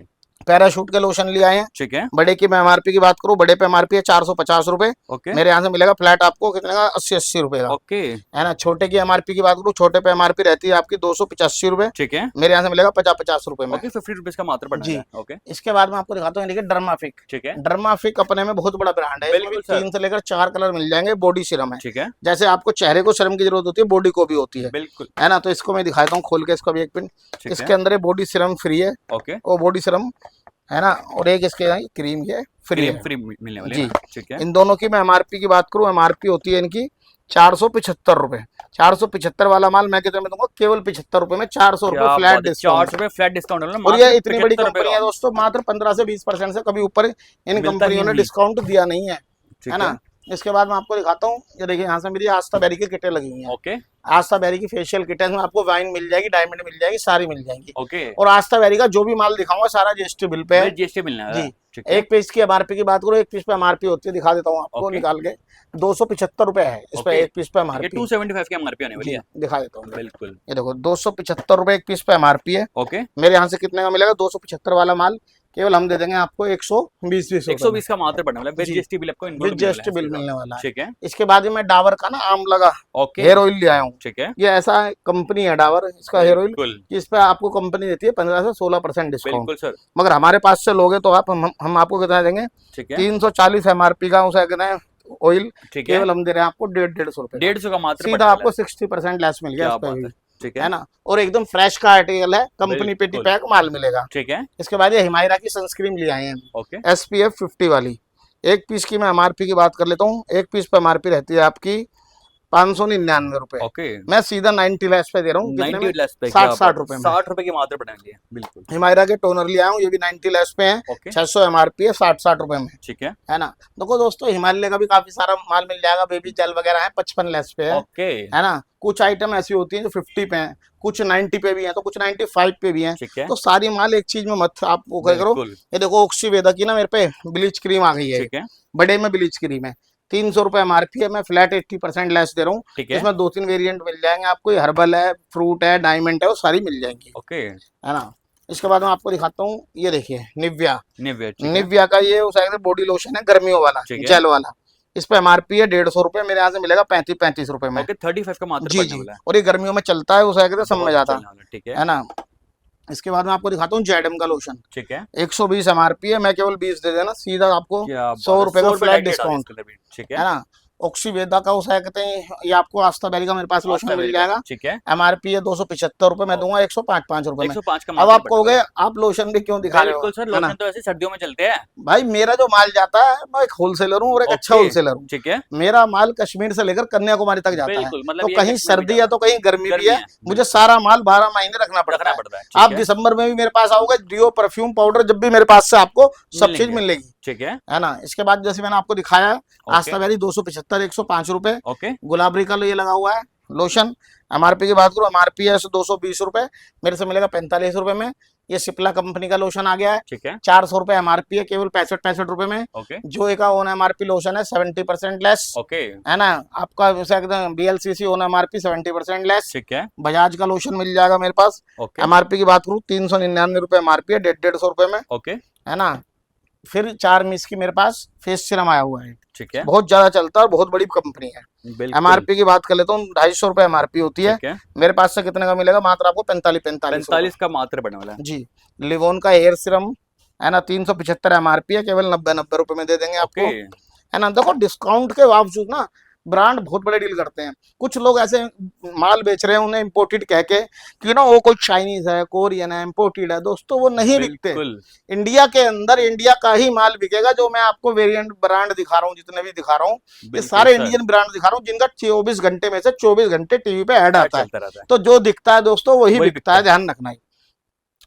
S1: पैराशूट के लोशन ले आए हैं, ठीक है। बड़े की मैं एमआरपी की बात करूं, बड़े पे एमआरपी है 450 रुपए, ओके, मेरे यहाँ से मिलेगा फ्लैट आपको कितने का, 80 रुपए का, ओके, है ना। छोटे की एमआरपी की बात करूं, छोटे पे एमआरपी रहती है आपकी 285 रुपए, ठीक है, मेरे यहाँ से मिलेगा 50 रुपए में, 50 रुपीज का मात्र पड़ना है, ओके। इसके बाद मैं आपको दिखाता हूँ, देखिए डर्माफिक, ठीक है, डर्माफिक अपने में बहुत बड़ा ब्रांड है, 3 से लेकर 4 कलर मिल जाएंगे, बॉडी सीरम है, ठीक है, जैसे आपको चेहरे को सीरम की जरूरत होती है, बॉडी को भी होती है, बिल्कुल, है ना। तो इसको मैं दिखाता हूँ खोल के, इसको भी एक पिन, इसके अंदर बॉडी सीरम फ्री है, ओके, वो बॉडी सीरम है ना, और एक इसके क्रीम है फ्री मिलने वाली जी, ठीक है। इन दोनों की मैं एमआरपी की बात करूं, एमआरपी होती है इनकी 475 रुपए, 475 वाला माल मैं कितने में दूंगा, केवल 75 रुपए में, 400 रुपए फ्लैट डिस्काउंट, 400 रुपए फ्लैट डिस्काउंट, और ये इतनी बड़ी कंपनी है दोस्तों, मात्र 15 से 20% से कभी ऊपर इन कंपनियों ने डिस्काउंट दिया नहीं है, है ना। इसके बाद मैं आपको दिखाता हूँ, ये देखिए यहाँ से मेरी आस्था बेरी की किटें लगी हुई हैं, ओके, आस्था बेरी की फेशियल किट है, आपको वाइन मिल जाएगी, डायमंड मिल जाएगी, सारी मिल जाएंगी, ओके। और आस्था बेरी का जो भी माल दिखाऊंगा सारा जीएसटी बिल पे है, जीएसटी मिलना है जी। एक पीस की एमआरपी की बात करो, एक पीस पे एमआरपी होती है, दिखा देता हूँ आपको निकाल के, 275 रुपए है इस पे एक पीस पे एमआरपी, 275 की एमआरपी आने वाली है, दिखा देता हूँ बिल्कुल, ये देखो 275 रुपए एक पीस पे एमआरपी है, ओके। मेरे यहाँ से कितने का मिलेगा, 275 वाला माल केवल हम दे देंगे आपको 120
S2: 120 का मात्र पड़ने वाला है, विद जीएसटी बिल आपको
S1: विद जीएसटी बिल मिलने वाला है।
S2: ठीक है।
S1: इसके बाद में डाबर का ना आमला हेयर ऑयल ले आया हूँ।
S2: ठीक है।
S1: ये ऐसा कंपनी है डाबर, इसका हेयर ऑयल, इस पे आपको कंपनी देती है 15 से 16% डिस्काउंट।
S2: बिल्कुल सर।
S1: मगर हमारे पास से लोगे तो आप हम आपको कितना देंगे? 340 MRP का उसे कहते हैं ऑयल, केवल हम दे रहे हैं आपको 150 रुपए,
S2: 150 का मात्र,
S1: सीधा आपको 60% लेस मिल गया इस पे।
S2: ठीक
S1: है ना, और एकदम फ्रेश का आर्टिकल है, कंपनी पेटी पैक माल मिलेगा।
S2: ठीक है।
S1: इसके बाद ये हिमायरा की सनस्क्रीन ले आए हैं, SPF 50 वाली। एक पीस की मैं MRP की बात कर लेता हूँ, एक पीस पे MRP रहती है आपकी 599 रुपए। मैं सीधा 90 लेस पे दे रहा हूँ, 60 रुपए में,
S2: 60 रुपए की मात्र पड़ेंगे। बिल्कुल।
S1: हिमायरा के टोनर ले आया हूँ, ये भी 90 लेस पे है, 600 MRP है, 60 रुपए में।
S2: ठीक है
S1: ना। देखो दोस्तों, हिमालय का भी काफी सारा माल मिल जाएगा, बेबी जेल वगैरह है 55 लेस पे है ना। कुछ आइटम ऐसी होती है जो 50 पे है, कुछ 90 पे भी है, तो कुछ 95 पे भी है। तो सारी माल एक चीज में मत आप वो करो। ये देखो ऑक्सीवेदा की ना मेरे पे ब्लीच क्रीम आ गई है, बड़े में ब्लीच क्रीम है, 300 रुपए MRP है, मैं फ्लैट 80% लेस दे रहा हूँ। इसमें 2-3 वेरिएंट मिल जाएंगे आपको, हर्बल है, फ्रूट है, डायमंड है, वो सारी मिल जाएंगी। है ना। इसके बाद मैं आपको दिखाता हूँ, ये देखिए निव्या का ये बॉडी लोशन है, गर्मियों वाला, जेल वाला। इस पे MRP है 150 रुपए, मेरे यहाँ से मिलेगा 35 रुपए में।
S2: 35 का मात्र।
S1: जी, और ये गर्मियों में चलता है, उसे सब में जाता है ना। इसके बाद मैं आपको दिखाता हूँ जेडम का लोशन। ठीक है। 120 MRP है, मैं केवल 20 दे देना, सीधा आपको 100 रुपए का फ्लैट डिस्काउंट। ठीक है ना। ऑक्सीवेदा का उसे कहते हैं, ये आपको आस्था बैरी का मेरे पास लोशन मिल जाएगा। ठीक है। MRP है 275 रुपए, मैं दूंगा 105 रुपए में।
S2: 105 का।
S1: अब आप कहोगे आप लोशन भी क्यों दिखा रहे हो?
S2: सर लोशन तो ऐसे सर्दियों में चलते हैं
S1: भाई, मेरा जो माल जाता है, मैं एक होलसेलर हूँ और एक अच्छा होलसेलर हूँ। ठीक है। मेरा माल कश्मीर से लेकर कन्याकुमारी तक जाता है, तो कहीं सर्दी है तो कहीं गर्मी भी है, मुझे सारा माल 12 महीने रखना पड़ता है। आप दिसंबर में भी मेरे पास आओगे, डियो परफ्यूम पाउडर जब भी मेरे पास से आपको सब चीज मिलेगी। ठीक है ना। इसके बाद जैसे मैंने आपको दिखाया, आस्था बैरी 275, 105 रुपए। गुलाबरी का ये लगा हुआ है लोशन। MRP की बात करूं, MRP है 220 रुपए, मेरे से मिलेगा 45 रुपए में। ये सिप्ला कंपनी का लोशन आ गया है। ठीक है। 400 रुपए MRP है, केवल 65 रुपए में। जो का ओन MRP लोशन है 70% लेस। है ना। आपका BLCC ओन MRP 70% लेस। ठीक है। बजाज का लोशन मिल जाएगा मेरे पास। MRP की बात करूं 399 रुपए MRP है, 150 रुपए में। है ना। फिर 4 मिस की मेरे पास फेस सीरम आया हुआ है। ठीक है। बहुत ज्यादा चलता है और बहुत बड़ी कंपनी है। MRP की बात कर लेता हूँ, 250 रुपए MRP होती है। मेरे पास से कितने का मिलेगा? मात्र आपको 45
S2: का मात्र बनने वाला है।
S1: जी। लिवोन का हेयर सीरम है ना, 375 MRP है, केवल 90 रुपए में दे देंगे आपको। है ना। देखो डिस्काउंट के बावजूद ना ब्रांड बहुत बड़े डील करते हैं। कुछ लोग ऐसे माल बेच रहे हैं उन्हें इम्पोर्टेड कह के कि ना वो कोई चाइनीज है, कोरियन है, इम्पोर्टेड है। दोस्तों वो नहीं बिकते। इंडिया के अंदर इंडिया का ही माल बिकेगा। जो मैं आपको वेरिएंट ब्रांड दिखा रहा हूँ, जितने भी दिखा रहा हूँ, ये सारे इंडियन ब्रांड दिखा रहा हूँ, जिनका 24 घंटे में से 24 घंटे टीवी पे ऐड आता है। तो जो दिखता है दोस्तों वही बिकता है, ध्यान रखना ही।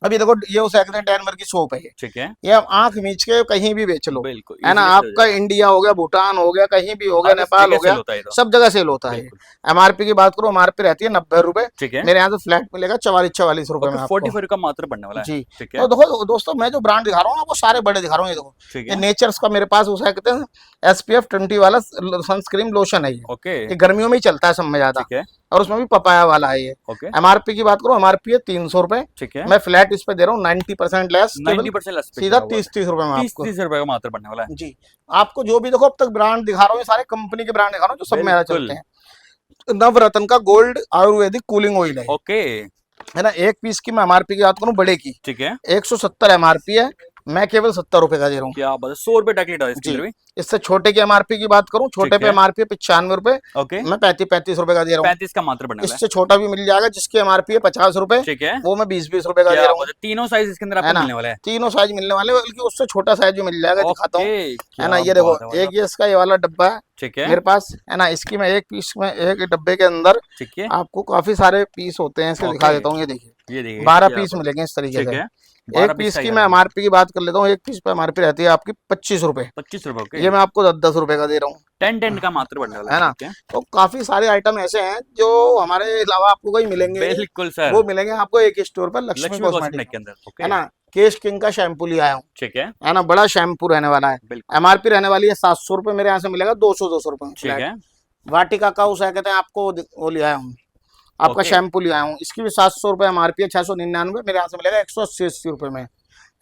S1: अभी देखो ये उसे डेनवर की शॉप है। ठीक है। ये आप आंख मीच के कहीं भी बेच लो, है ना। आपका इंडिया हो गया, भूटान हो गया, कहीं भी हो गया, नेपाल हो गया, सब जगह सेल होता है। MRP की बात करो, MRP रहती है 90 रुपए। मेरे यहाँ से फ्लैट मिलेगा 44 रुपए में,
S2: 44 का मात्र बनने वाला है। जी।
S1: तो देखो दोस्तों, मैं जो ब्रांड दिखा रहा हूँ वो सारे बड़े दिखा रहा हूँ। ये देखो, ये नेचर्स का मेरे पास उसे कहते हैं SPF 20 वाला सनस्क्रीन लोशन है। ये गर्मियों में ही चलता है सब में ज्यादा, और उसमें भी पपाया वाला है ये। MRP की बात करो, MRP है 300 रुपए। ठीक है। मैं फ्लैट इस पे दे रहा हूँ 90% लेस, 90% लेस, सीधा 30 रुपए में, 30 रुपए का मात्र बनने वाला है। जी। आपको जो भी देखो अब तक ब्रांड दिखा रहा हूँ, सारे कंपनी के ब्रांड दिखा रहा हूँ, जो सब मेरा चलते हैं। नवरत्न का गोल्ड आयुर्वेदिक कूलिंग ऑयल है। है ना। एक पीस की मैं MRP की बात करूँ बड़े की, ठीक है, 170 MRP है, मैं केवल 70 रुपए का दे रहा हूँ। क्या बात है, 100 रुपए टैक्स है इसकी। इससे छोटे की MRP की बात करूं, छोटे पे MRP 95 रुपए, मैं 35 रुपए का दे रहा हूँ। 35 का मात्र बना है। इससे छोटा भी मिल जाएगा, जिसकी MRP है 50 रुपए, ठीक है, वो मैं 20 रुपए का दे रहा हूँ। तीनों साइज इसके अंदर आपको मिलने वाले हैं। तीनों साइज मिलने वाले, बल्कि उससे छोटा साइज भी मिल जाएगा, दिखाता हूँ। है ना। ये देखो, एक ये इसका ये वाला डब्बा है, ठीक है, मेरे पास। है ना। इसकी मैं एक पीस में, एक डब्बे के अंदर, ठीक है, आपको काफी सारे पीस होते हैं, इसके दिखा देता हूँ। ये देखिए 12 पीस मिलेंगे इस तरीके से। एक पीस की मैं MRP की बात कर लेता हूँ, एक पीस पे MRP रहती है आपकी 25 रुपए। 25 रुपए। ये मैं आपको 10 रुपए का दे रहा हूँ। 10 का मात्र बनने वाला है ना। तो काफी सारे आइटम ऐसे हैं जो हमारे अलावा आपको कहीं मिलेंगे। बिल्कुल सर। वो मिलेंगे आपको एक स्टोर पर, लक्ष्मी कॉस्मेटिक के अंदर। है ना। केश किंग का शैम्पू ले आया हूँ, ठीक है ना। बड़ा शैम्पू रहने वाला है। MRP रहने वाली है 700 रुपए, मेरे यहाँ से मिलेगा 200 रुपए। ठीक है। वाटिका का उसे कहते हैं आपको, वो ले आया हूँ, आपका शैम्पू ले आया हूँ। इसकी भी 700 रुपए MRP है, 699, मेरे यहाँ से मिलेगा 180 रुपए में।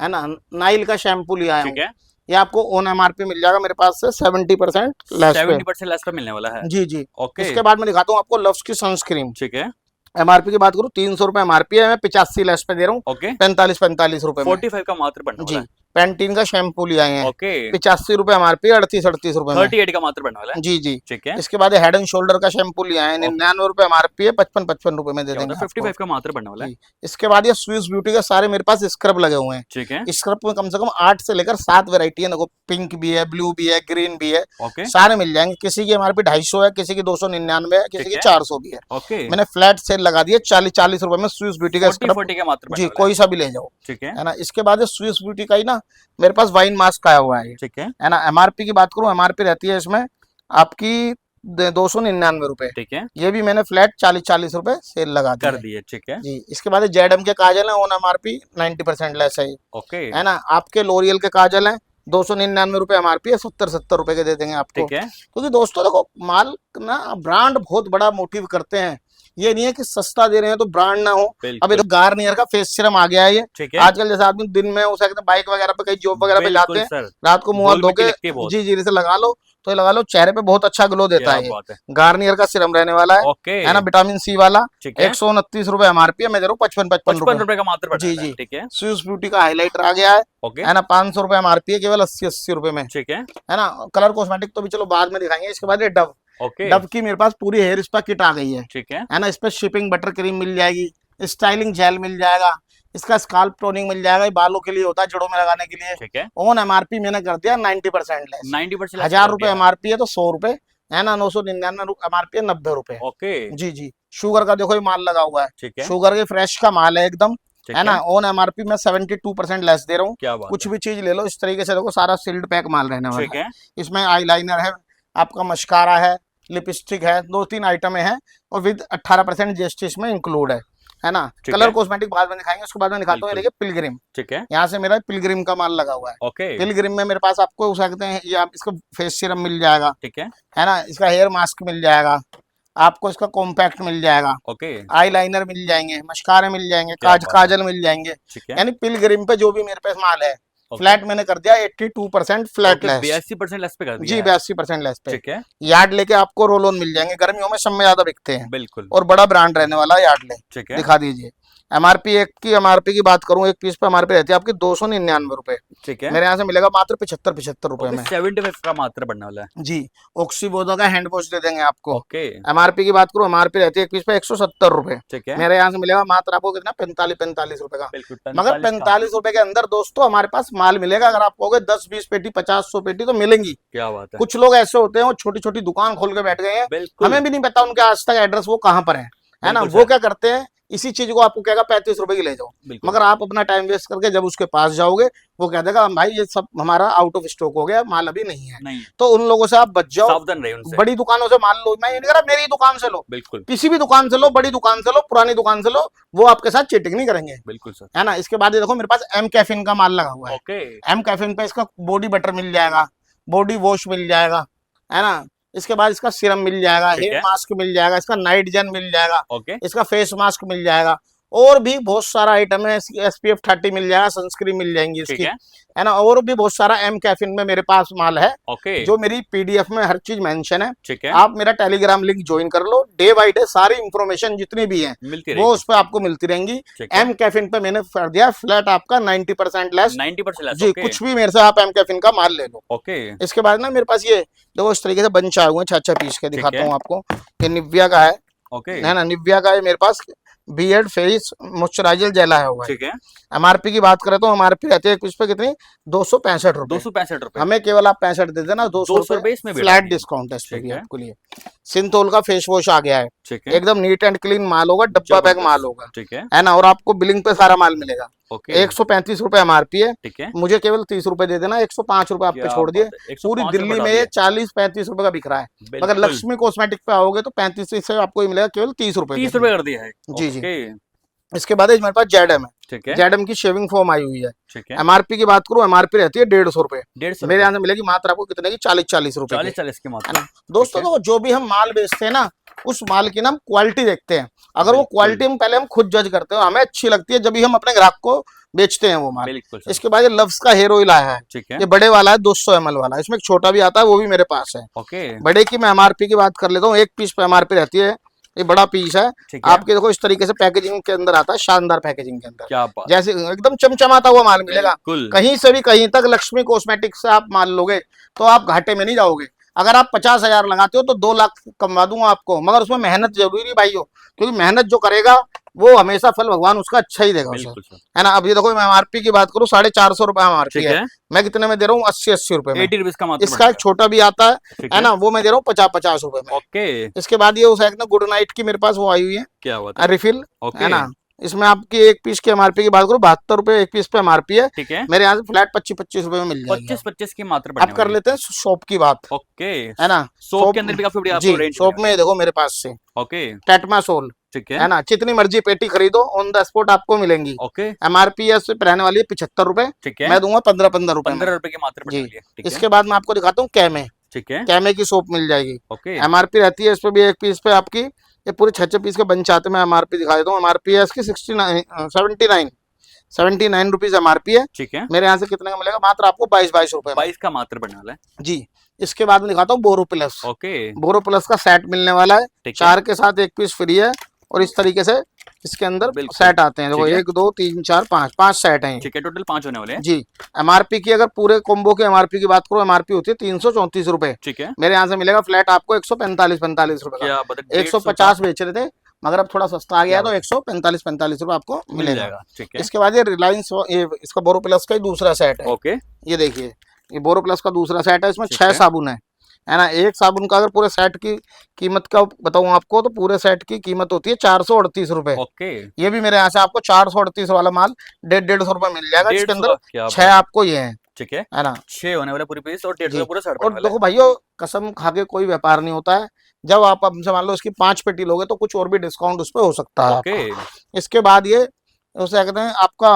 S1: है ना। नाइल का शैम्पू लिया है,
S2: ठीक है,
S1: ये आपको ऑन MRP मिल जाएगा मेरे पास से 70% लेस पे।
S2: 70% लेस पे मिलने वाला है।
S1: जी जी।
S2: ओके,
S1: इसके बाद मैं दिखाता हूँ आपको लव्स की सनस्क्रीन।
S2: ठीक है,
S1: MRP की बात करूँ 300 रुपए MRP है, मैं 85 लेस पे दे रहा हूँ।
S2: ओके,
S1: 45 रुपए में।
S2: 45 का मात्र बनने वाला
S1: जी।
S2: है।
S1: पैंटीन का शैम्पू लिया है,
S2: ओके,
S1: 85 रुपए MRP, 38 रुपए में।
S2: 38 का मात्र बनने वाला है।
S1: जी जी।
S2: ठीक है,
S1: इसके बाद हेड एंड शोल्डर का शैम्पू लिया है, 99 रुपए MRP है, 55 रुपए में दे देंगे
S2: 55 का मात्र बनने वाला है।
S1: जी। इसके बाद ये स्विस ब्यूटी के सारे मेरे पास स्क्रब लगे हुए हैं।
S2: ठीक है,
S1: स्क्रब में कम से कम 8 से लेकर 7 वैरायटी है, देखो पिंक भी है, ब्लू भी है, ग्रीन भी है,
S2: ओके,
S1: सारे मिल जाएंगे। किसी की MRP 250 है, किसी की 299 है, किसी
S2: ठीक
S1: की
S2: है।
S1: 400 भी है।
S2: ओके,
S1: मैंने फ्लैट सेल लगा दिया 40 रुपए में स्विस ब्यूटी का
S2: 40
S1: स्क्रब।
S2: 40 का मात्र बनने
S1: जी,
S2: वाला है।
S1: कोई सा भी ले जाओ,
S2: ठीक है,
S1: है ना। इसके बाद स्विस ब्यूटी का ही ना मेरे पास वाइन मास्क आया हुआ है
S2: ठीक है,
S1: ना। MRP की बात करूं, MRP रहती है इसमें आपकी 299 रुपए।
S2: ठीक है,
S1: ये भी मैंने फ्लैट 40 रुपए सेल लगा दी
S2: कर
S1: है।
S2: दिए। ठीक है,
S1: जी। इसके बाद जेडम के काजल है, ऑन MRP 90% लेस है,
S2: ओके,
S1: है ना। आपके लोरियल के काजल हैं 299 रुपए MRP है, 70 रुपए के दे देंगे आपको।
S2: ठीक है,
S1: क्योंकि दोस्तों देखो माल ना ब्रांड बहुत बड़ा मोटिव करते हैं, ये नहीं है कि सस्ता दे रहे हैं तो ब्रांड ना हो। अभी तो गार्नियर का फेस सीरम आ गया है ये।
S2: ठीक है,
S1: आजकल जैसे आदमी दिन में हो सकते बाइक वगैरह पे कहीं जॉब वगैरह पे जाते हैं,
S2: सर,
S1: रात को मुंह हाथ धो के
S2: जी
S1: जी जी से लगा लो, तो ये लगा लो, चेहरे पे बहुत अच्छा ग्लो देता है। गार्नियर का सीरम रहने वाला है,
S2: ओके,
S1: है ना, विटामिन सी वाला।
S2: ठीक है,
S1: 129 रुपए MRP है, मैं दे रहा हूँ 55
S2: रुपए का मात्र।
S1: जी जी।
S2: ठीक है,
S1: स्विस ब्यूटी का हाईलाइटर आ गया है,
S2: ओके,
S1: है ना, 500 रुपए MRP है, केवल 80 रुपए में।
S2: ठीक है
S1: ना। कलर कॉस्मेटिक तो भी चलो बाद में दिखाएंगे। इसके बाद ये डव,
S2: ओके,
S1: डव की मेरे पास पूरी हेयर स्पा किट आ गई है,
S2: ठीक है
S1: ना। इस पे शिपिंग बटर क्रीम मिल जाएगी, स्टाइलिंग जेल मिल जाएगा, इसका स्काल्प टोनिंग मिल जाएगा, ये बालों के लिए होता है, जड़ों में लगाने के लिए।
S2: ठीक है,
S1: ऑन MRP मैंने कर दिया 90% लेस।
S2: 90%
S1: 1000 रुपए MRP है तो 100 रुपए, है ना। 999 MRP है, 90 रुपए।
S2: ओके,
S1: जी जी। शुगर का देखो ये माल लगा हुआ है,
S2: ठीक है,
S1: शुगर के फ्रेश का माल है एकदम, है ना।
S2: है।
S1: ऑन MRP में 72% लेस दे रहा हूँ।
S2: क्या बात
S1: कुछ
S2: है।
S1: भी चीज ले लो इस तरीके से, देखो सारा सील्ड पैक माल रहने
S2: ठीक
S1: वाला है।
S2: है,
S1: इसमें आईलाइनर है, आपका मस्कारा है, लिपस्टिक है, 2-3 आइटम है, और विद 18% GST इसमें इंक्लूड है ना।
S2: ठीक
S1: कलर
S2: है।
S1: कॉस्मेटिक बाद में दिखाएंगे। उसके बाद में दिखाता हूँ, ये
S2: बिल्कुल।
S1: देखिए पिलग्रिम,
S2: ठीक है,
S1: यहाँ से मेरा पिलग्रिम का माल लगा हुआ है।
S2: ओके,
S1: पिलग्रिम में मेरे पास आपको हो सकते हैं ये आप इसका फेस सीरम मिल जाएगा,
S2: ठीक है,
S1: है ना। इसका हेयर मास्क मिल जाएगा आपको, इसका कॉम्पैक्ट मिल जाएगा,
S2: ओके,
S1: आईलाइनर मिल जाएंगे, मस्कारे मिल जाएंगे,
S2: क्या बात है।
S1: काजल मिल जाएंगे,
S2: ठीक है,
S1: यानी पिलग्रिम पे जो भी मेरे पास माल है
S2: ओके।
S1: फ्लैट मैंने कर दिया 82% फ्लैट लेस।
S2: 82% लेस पे कर दिया
S1: जी,
S2: है।
S1: 82% लेस पे।
S2: ठीक है,
S1: यार्ड लेके आपको रोल ऑन मिल जाएंगे, गर्मियों में सब में ज्यादा बिकते हैं,
S2: बिल्कुल,
S1: और बड़ा ब्रांड रहने वाला है यार्ड ले।
S2: ठीक है,
S1: दिखा दीजिए। MRP एक की MRP की बात करूं, एक पीस पे MRP रहती है आपकी 299 रुपए,
S2: ठीक है,
S1: मेरे यहाँ से मिलेगा मात्र 75 रुपए में।
S2: 75 का मात्र बनने वाला है।
S1: जी। ऑक्सीबोडो का हैंड वॉश दे देंगे आपको।
S2: ओके,
S1: MRP की बात करूं, MRP रहती है एक पीस पे 170 रुपए,
S2: ठीक है,
S1: मेरे यहाँ से मिलेगा मात्र आपको कितना 45 रुपए का।
S2: बिल्कुल,
S1: मगर 45 रुपए के अंदर दोस्तों हमारे पास माल मिलेगा। अगर आप कहोगे 10-20 पेटी 50-100 पेटी तो मिलेंगी।
S2: क्या बात है।
S1: कुछ लोग ऐसे होते हैं वो छोटी छोटी दुकान खोल के बैठ गए हैं,
S2: बिल्कुल,
S1: हमें भी नहीं पता उनके आज तक एड्रेस वो कहाँ पर है ना।
S2: बिल्कुल
S1: वो
S2: सर।
S1: क्या करते हैं, इसी चीज को आपको कहेगा 35 रुपए की ले जाओ,
S2: बिल्कुल,
S1: मगर आप अपना टाइम वेस्ट करके जब उसके पास जाओगे वो कह देगा भाई ये सब हमारा आउट ऑफ स्टॉक हो गया, माल अभी नहीं है।
S2: नहीं,
S1: तो उन लोगों से आप बच जाओ,
S2: सावधान रहिए उनसे।
S1: बड़ी दुकानों से माल लो। मैं ये नहीं कह रहा मेरी दुकान से लो,
S2: बिल्कुल,
S1: किसी भी दुकान से लो, बड़ी दुकान से लो, पुरानी दुकान से लो, वो आपके साथ चीटिंग नहीं करेंगे,
S2: बिल्कुल सर।
S1: है ना। इसके बाद ये देखो मेरे पास एम कैफीन का माल लगा हुआ है।
S2: ओके,
S1: एम कैफीन पे इसका बॉडी बटर मिल जाएगा, बॉडी वॉश मिल जाएगा, है ना। इसके बाद इसका सीरम मिल जाएगा,
S2: ठीक
S1: हेयर
S2: है।
S1: मास्क मिल जाएगा, इसका नाइट जेल मिल जाएगा,
S2: ओके,
S1: इसका फेस मास्क मिल जाएगा, और भी बहुत सारा आइटम है। SPF 30 मिल जाएगा, सनस्क्रीन मिल जाएंगी
S2: ठीक
S1: इसकी,
S2: है,
S1: है ना। और भी बहुत सारा एम कैफीन में मेरे पास माल है,
S2: ओके,
S1: जो मेरी PDF में हर चीज मेंशन है।
S2: ठीक है,
S1: आप मेरा टेलीग्राम लिंक ज्वाइन कर लो, डे बाई डे सारी इंफॉर्मेशन जितनी भी है
S2: मिलती
S1: वो
S2: रहेगी।
S1: उस पर आपको मिलती रहेंगी।
S2: ठीक है,
S1: एम कैफीन पे मैंने कर दिया फ्लैट आपका 90% लेस।
S2: 90% लेस।
S1: जी,
S2: ओके,
S1: कुछ भी मेरे से आप एम कैफीन का माल ले लो।
S2: ओके,
S1: इसके बाद ना मेरे पास ये देखो इस तरीके से बंच आए हुए हैं 6-6 पीस के, दिखाता
S2: है।
S1: हूँ आपको। ये निविया का है
S2: ओके,
S1: ना, निविया का है मेरे पास बियर्ड फेस मॉइस्चराइजर जेल आया हुआ है।
S2: ठीक है,
S1: MRP की बात करें तो MRP रहती है इस पे कितनी 265 रुपए,
S2: 265 रुपए,
S1: हमें केवल आप 65 दे देना, 200
S2: रुपए इसमें भी
S1: फ्लैट
S2: डालिए।
S1: डिस्काउंट है इस पे
S2: ठीक
S1: भी
S2: है।
S1: आपके लिए। सिंथोल का फेस वॉश आ गया है,
S2: ठीक है,
S1: एकदम नीट एंड क्लीन माल होगा, डब्बा पैक
S2: जबरदस्त।
S1: माल होगा,
S2: ठीक है,
S1: है ना। और आपको बिलिंग पे सारा माल मिलेगा।
S2: ओके,
S1: 135 रुपए MRP है,
S2: ठीक है,
S1: मुझे केवल 30 रुपए दे देना, 105 रुपए आप पे
S2: क्या
S1: छोड़ दिए।
S2: बात है,
S1: पूरी
S2: 105
S1: दिल्ली
S2: रुपए
S1: में
S2: डाल
S1: ये
S2: दिए।
S1: 40-35 रुपए का बिक रहा है, मगर
S2: बिल्कुल,
S1: लक्ष्मी कॉस्मेटिक पे आओगे तो 35 से आपको ये मिलेगा केवल 30 रुपए
S2: 30 रुपए कर दिया है।
S1: जी जी।
S2: ओके,
S1: इसके बाद मेरे पास जेडम है,
S2: ठीक है,
S1: जेडम की शेविंग फोम आई हुई है।
S2: ठीक है,
S1: MRP की बात करूं, MRP रहती है 150 रुपए,
S2: 150
S1: मेरे यहाँ से मिलेगी मात्र आपको कितने की 40-40 रुपए की,
S2: 40 की
S1: है
S2: मात्र।
S1: ना। दोस्तों
S2: ठीक है।
S1: देखो जो भी हम माल बेचते हैं ना उस माल की ना हम क्वालिटी देखते हैं। अगर वो क्वालिटी हम पहले हम खुद जज करते हैं, हमें अच्छी लगती है, जब भी हम अपने ग्राहक को बेचते हैं वो माल। इसके बाद ये लव्स का हेयर ऑयल आया है, ये बड़े वाला है 200 ml वाला, इसमें एक छोटा भी आता है, वो भी मेरे पास है। बड़े की मैं एमआरपी की बात कर लेता हूँ, 1 पीस पे एमआरपी रहती है, ये बड़ा पीस है। आपके देखो इस तरीके से पैकेजिंग के अंदर आता है, शानदार पैकेजिंग के अंदर, क्या जैसे एकदम चमचमाता हुआ माल मिलेगा। कहीं से भी कहीं तक लक्ष्मी कॉस्मेटिक्स से आप माल लोगे तो आप घाटे में नहीं जाओगे। अगर आप 50,000 लगाते हो तो 2 लाख कमा दूंगा आपको, मगर उसमें मेहनत जरूरी भाइयों, क्योंकि मेहनत जो करेगा वो हमेशा फल भगवान उसका अच्छा ही देगा उसे, है ना। अब ये देखो मैं एमआरपी की बात करूँ, 450 रुपए एमआरपी है, मैं कितने में दे रहा हूँ, 80 रुपए में,
S2: 80 रुपीज का मात्र।
S1: इसका एक छोटा भी आता है ना, वो मैं दे रहा हूँ 50 रुपए में। ओके। इसके बाद ये उस एक ना गुड नाइट की मेरे पास वो आई हुई है, क्या हुआ रिफिल, है ना। इसमें आपकी 1 पीस की एमआरपी की बात करूँ 72 रुपए 1 पीस पे एमआरपी है, ठीक है। मेरे यहाँ से फ्लैट 25-25 रुपए में मिल जाएगी। 25-25 की मात्र। अब कर लेते हैं शॉप की बात, ओके, है ना। शॉप के अंदर भी काफी बढ़िया रेंज, शॉप में देखो मेरे पास से, ओके, टेटमासोल, ठीक है ना, जितनी मर्जी पेटी खरीदो ऑन द स्पॉट आपको मिलेंगी। ओके। एमआरपी रहने वाली है 75 रुपए, ठीक है, मैं दूंगा 15-15 रुपए, 15 रुपए की मात्र। इसके बाद मैं आपको दिखाता हूँ कैमे, ठीक है, कैमे की सोप मिल जाएगी। ओके। एमआरपी रहती है इस पे भी 1 पीस पे आपकी, ये पूरे 6 पीस के बंच आते हैं, मैं एमआरपी दिखा देता हूँ। एमआरपी है इसकी 79 रुपीज एमआरपी है, ठीक है। मेरे यहाँ से कितने का मिलेगा, मात्र आपको 22 रुपए, 22 का मात्र बनने वाला है जी। इसके बाद में दिखाता हूँ बोरो प्लस, ओके, बोरो प्लस का सेट मिलने वाला है, 4 के साथ 1 पीस फ्री है, और इस तरीके से इसके अंदर सेट आते हैं, देखो 1 2 3 4 5 सेट हैं, ठीक है, टोटल 5 होने वाले हैं जी। एमआरपी की अगर पूरे कॉम्बो के एमआरपी की बात करो, एमआरपी होती है 334 रुपए, ठीक है, मेरे यहाँ से मिलेगा फ्लैट आपको 145 रुपए का, 150 बेच रहे थे, मगर अब थोड़ा सस्ता आ गया है तो 145 रुपए आपको मिलेगा, ठीक है। इसके बाद ये रिलायंस, ये इसका बोरो प्लस का ही दूसरा सेट है, ओके, ये देखिए ये बोरो प्लस का दूसरा सेट है, इसमें 6 साबुन है ना। एक साबुन का अगर पूरे सेट की कीमत का बताऊं आपको, तो पूरे सेट की कीमत होती है 438 रुपए, ओके। ये भी मेरे यहाँ से आपको 438 वाला माल 150 रुपए मिल जाएगा, इसके अंदर 6 आपको ये है, ठीक है ना, 6 होने वाले पूरी पीस और 150 पूरा सेट। और देखो भाइयों, कसम खा के कोई व्यापार नहीं होता है, जब आप हमसे मान लो इसकी 5 पेटी लोगे तो कुछ और भी डिस्काउंट उस पर हो सकता है, ओके। इसके बाद ये उसे कहते हैं आपका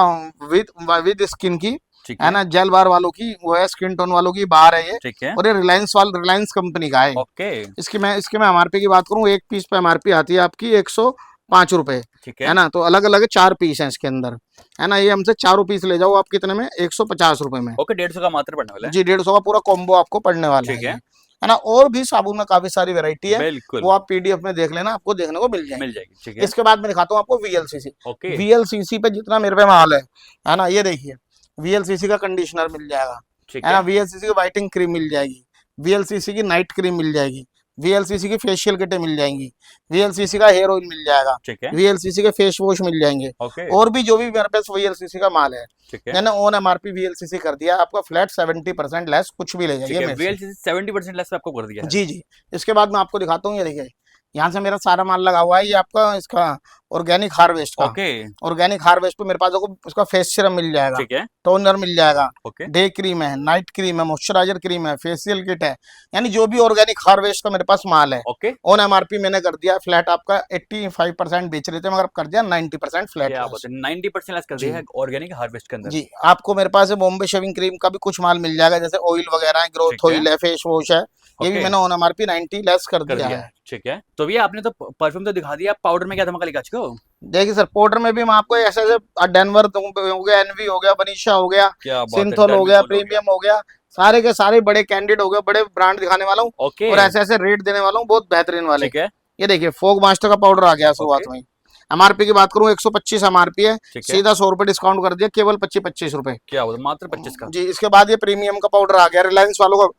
S1: विद स्किन की, है ना, जेल बार वालों की वो है, स्किन टोन वालों की बार है ये, ठीक है, और ये रिलायंस कंपनी का है, ओके। इसकी मैं एमआरपी की बात करूं, 1 पीस पे एमआरपी आती है आपकी 105 रुपए, ठीक है ना, तो अलग अलग 4 पीस है इसके अंदर, है ना। ये हमसे 4 पीस ले जाओ आप कितने में, 150 रुपए में, ओके, 150 का मात्र पड़ने वाला है जी, 150 का पूरा कॉम्बो आपको पड़ने वाला है, है ना। और भी साबुन में काफी सारी वैरायटी है, वो आप पीडीएफ में देख लेना, आपको देखने को मिल जाएगी, ठीक है। इसके बाद मैं दिखाता हूँ आपको वीएलसीसी, ओके, वीएलसीसी पे जितना मेरे पे माल है ना, ये देखिए वीएलसीसी का कंडीशनर मिल जाएगा, है ना, वीएलसीसी की व्हाइटिंग क्रीम मिल जाएगी, वीएलसीसी की नाइट क्रीम मिल जाएगी, वीएलसीसी की फेशियल किटें मिल जाएंगी, वीएलसीसी का हेयर ऑयल मिल जाएगा, ठीक है, वीएलसीसी के फेस वॉश मिल जाएंगे, और भी जो भी मेरे पास वीएलसीसी का माल है, मैंने ऑन एमआरपी वीएलसीसी कर दिया आपका फ्लैट 70% लेस, कुछ भी ले जाइए, वीएलसीसी 70% लेस आपको कर दिया जी जी। इसके बाद मैं आपको दिखाता हूँ, ये देखिए यहाँ से मेरा सारा माल लगा हुआ है, ये आपका इसका ऑर्गेनिक हार्वेस्ट का, ओके, ऑर्गेनिक हार्वेस्ट पे मेरे पास देखो इसका फेस सीरम मिल जाएगा, ठीक है, टोनर मिल जाएगा, ओके, डे क्रीम है, नाइट क्रीम है, मॉइस्चराइजर क्रीम है, फेशियल किट है, यानी जो भी ऑर्गेनिक हार्वेस्ट का मेरे पास माल है, ओके, ऑन एमआरपी मैंने कर दिया फ्लैट आपका 85% बेच रहे थे, मगर अब कर दिया 90% फ्लैट, 90% लेस कर दिया है ऑर्गेनिक हार्वेस्ट के अंदर जी। आपको मेरे पास बॉम्बे शेविंग क्रीम का भी कुछ माल मिल जाएगा, जैसे ऑयल वगैरह है, ग्रोथ ऑयल है, फेस वॉश है, ये भी मैंने ऑन एमआरपी 90 लेस कर दिया है, ठीक है। तो भैया आपने तो परफ्यूम तो दिखा दिया, पाउडर में क्या धमाका लेके आज को? देखिए सर, पाउडर में भी मैं आपको ऐसे डेनवर हो गया, एनवी हो गया, बनीशा हो गया, सिंथोल हो गया, प्रीमियम हो गया, सारे के सारे बड़े कैंडिडेट हो गए, बड़े ब्रांड दिखाने वाला हूँ, और ऐसे ऐसे रेट देने वाला हूँ बहुत बेहतरीन वाले, ठीक है। ये देखिए फोग मास्टर का पाउडर आ गया शुरुआत में, एमआरपी की बात करूँ 125 एमआरपी है, सीधा 100 रुपए डिस्काउंट कर दिया, केवल 25 रुपए, क्या मात्र 25 का जी। इसके बाद ये प्रीमियम का पाउडर आ गया, रिलायंस वालों का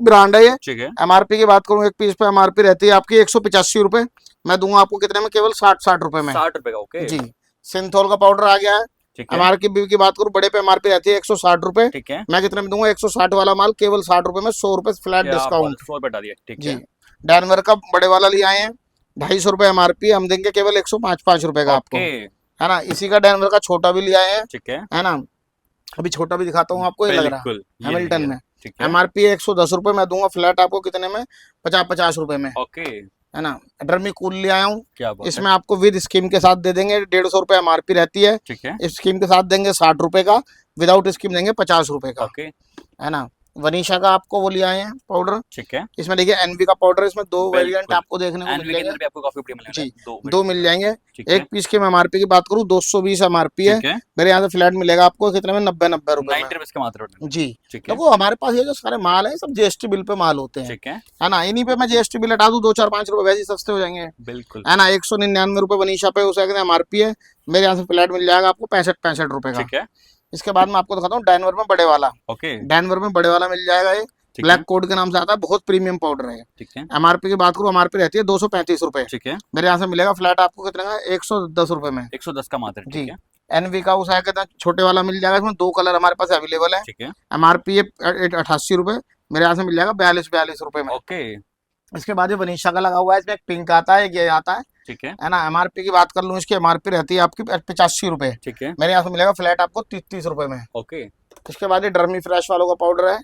S1: ब्रांड है ये, ठीक है। एमआरपी की बात करूँ 1 पीस पे एमआरपी रहती है आपकी 185 रुपए, मैं दूंगा आपको कितने में, केवल 60 रुपए में, 60 रुपए का, ओके जी। सिंथोल का पाउडर आ गया है, एमआरपी की बात करूँ बड़े पे एमआरपी रहती है 160 रुपए, ठीक है, मैं कितने में दूंगा 160 वाला माल केवल 60 रुपए में, 100 रुपए फ्लैट डिस्काउंट, 100 रुपए डालिए, ठीक है। डैनवर का बड़े वाला ले आए हैं 250 रुपए एमआरपी, हम देंगे केवल 105 रुपए का आपको, है ना। इसी का डैनवर का छोटा भी ले आए हैं, ठीक है ना, अभी छोटा भी दिखाता हूँ आपको, ये लग रहा है हैमिल्टन में, एमआरपी 110 रुपए, मैं दूंगा फ्लैट आपको कितने में, 50 रुपए में, ओके, है ना। डर्मी कूल ले आया हूँ, इसमें आपको विद स्कीम के साथ दे देंगे 150 रुपए एमआरपी रहती है, ठीक है, स्कीम के साथ देंगे 60 रुपए का, विदाउट स्कीम देंगे 50 रुपए का, ओके, है ना। वनीशा का आपको वो ले आए हैं पाउडर।
S2: ठीक है,
S1: इसमें देखिए एनवी का पाउडर, इसमें दो वेरिएंट
S2: बिल्कुल।
S1: आपको देखने को
S2: एनवी
S1: मिल
S2: के अंदर
S1: जाएंगे
S2: भी आपको काफी बढ़िया मिलेंगे,
S1: जी। दो मिल जाएंगे।
S2: ठीक है,
S1: एक पीस की मैं एमआरपी की बात करूँ 220 एमआरपी है।
S2: ठीक है,
S1: मेरे यहाँ से फ्लैट मिलेगा आपको कितने में, 90 रुपए में
S2: 90 रुपीज का मात्र पड़ेगा।
S1: जी।
S2: ठीक है,
S1: देखो हमारे पास ये जो सारे माल है सब जीएसटी बिल पे माल होते हैं,
S2: ठीक है,
S1: है ना। इन्हीं पे मैं जीएसटी बिल हटा दूं 2-4-5 रुपए वैसे ही सस्ते हो जाएंगे,
S2: बिल्कुल।
S1: है ना। 199 रुपए वनीशा पे उसे एमआरपी है। मेरे यहाँ से फ्लैट मिल जाएगा आपको 65 रुपए का।
S2: ठीक है,
S1: इसके बाद मैं आपको दिखाता हूँ डैनवर में बड़े वाला।
S2: ओके,
S1: डैनवर में बड़े वाला मिल जाएगा ये,
S2: ठीक
S1: ब्लैक
S2: है,
S1: कोड के नाम से आता है, बहुत प्रीमियम पाउडर है।
S2: ठीक है,
S1: एमआरपी की बात करूँ, एमआरपी रहती है 235 रुपए।
S2: ठीक है,
S1: मेरे यहाँ से मिलेगा फ्लैट आपको कितने का, 110 रुपए में
S2: 110 का मात्र।
S1: जी।
S2: ठीक है,
S1: एनवी का उस आएगा छोटे वाला मिल जाएगा, इसमें 2 कलर हमारे पास अवेलेबल है।
S2: ठीक है,
S1: एमआरपी है 88 रुपए, मेरे यहाँ से मिल जाएगा 42 रुपए में।
S2: ओके,
S1: इसके बाद ये वनीशा का लगा हुआ है, इसमें एक पिंक आता है, एक ये आता है,
S2: ठीक है,
S1: है ना। एमआरपी की बात कर लूँ, इसकी एमआरपी रहती है आपकी 85 रुपए।
S2: ठीक है,
S1: मेरे यहाँ से मिलेगा फ्लैट आपको 30 रुपए में।
S2: ओके,
S1: इसके बाद ये डर्मी फ्रेश वालों का पाउडर है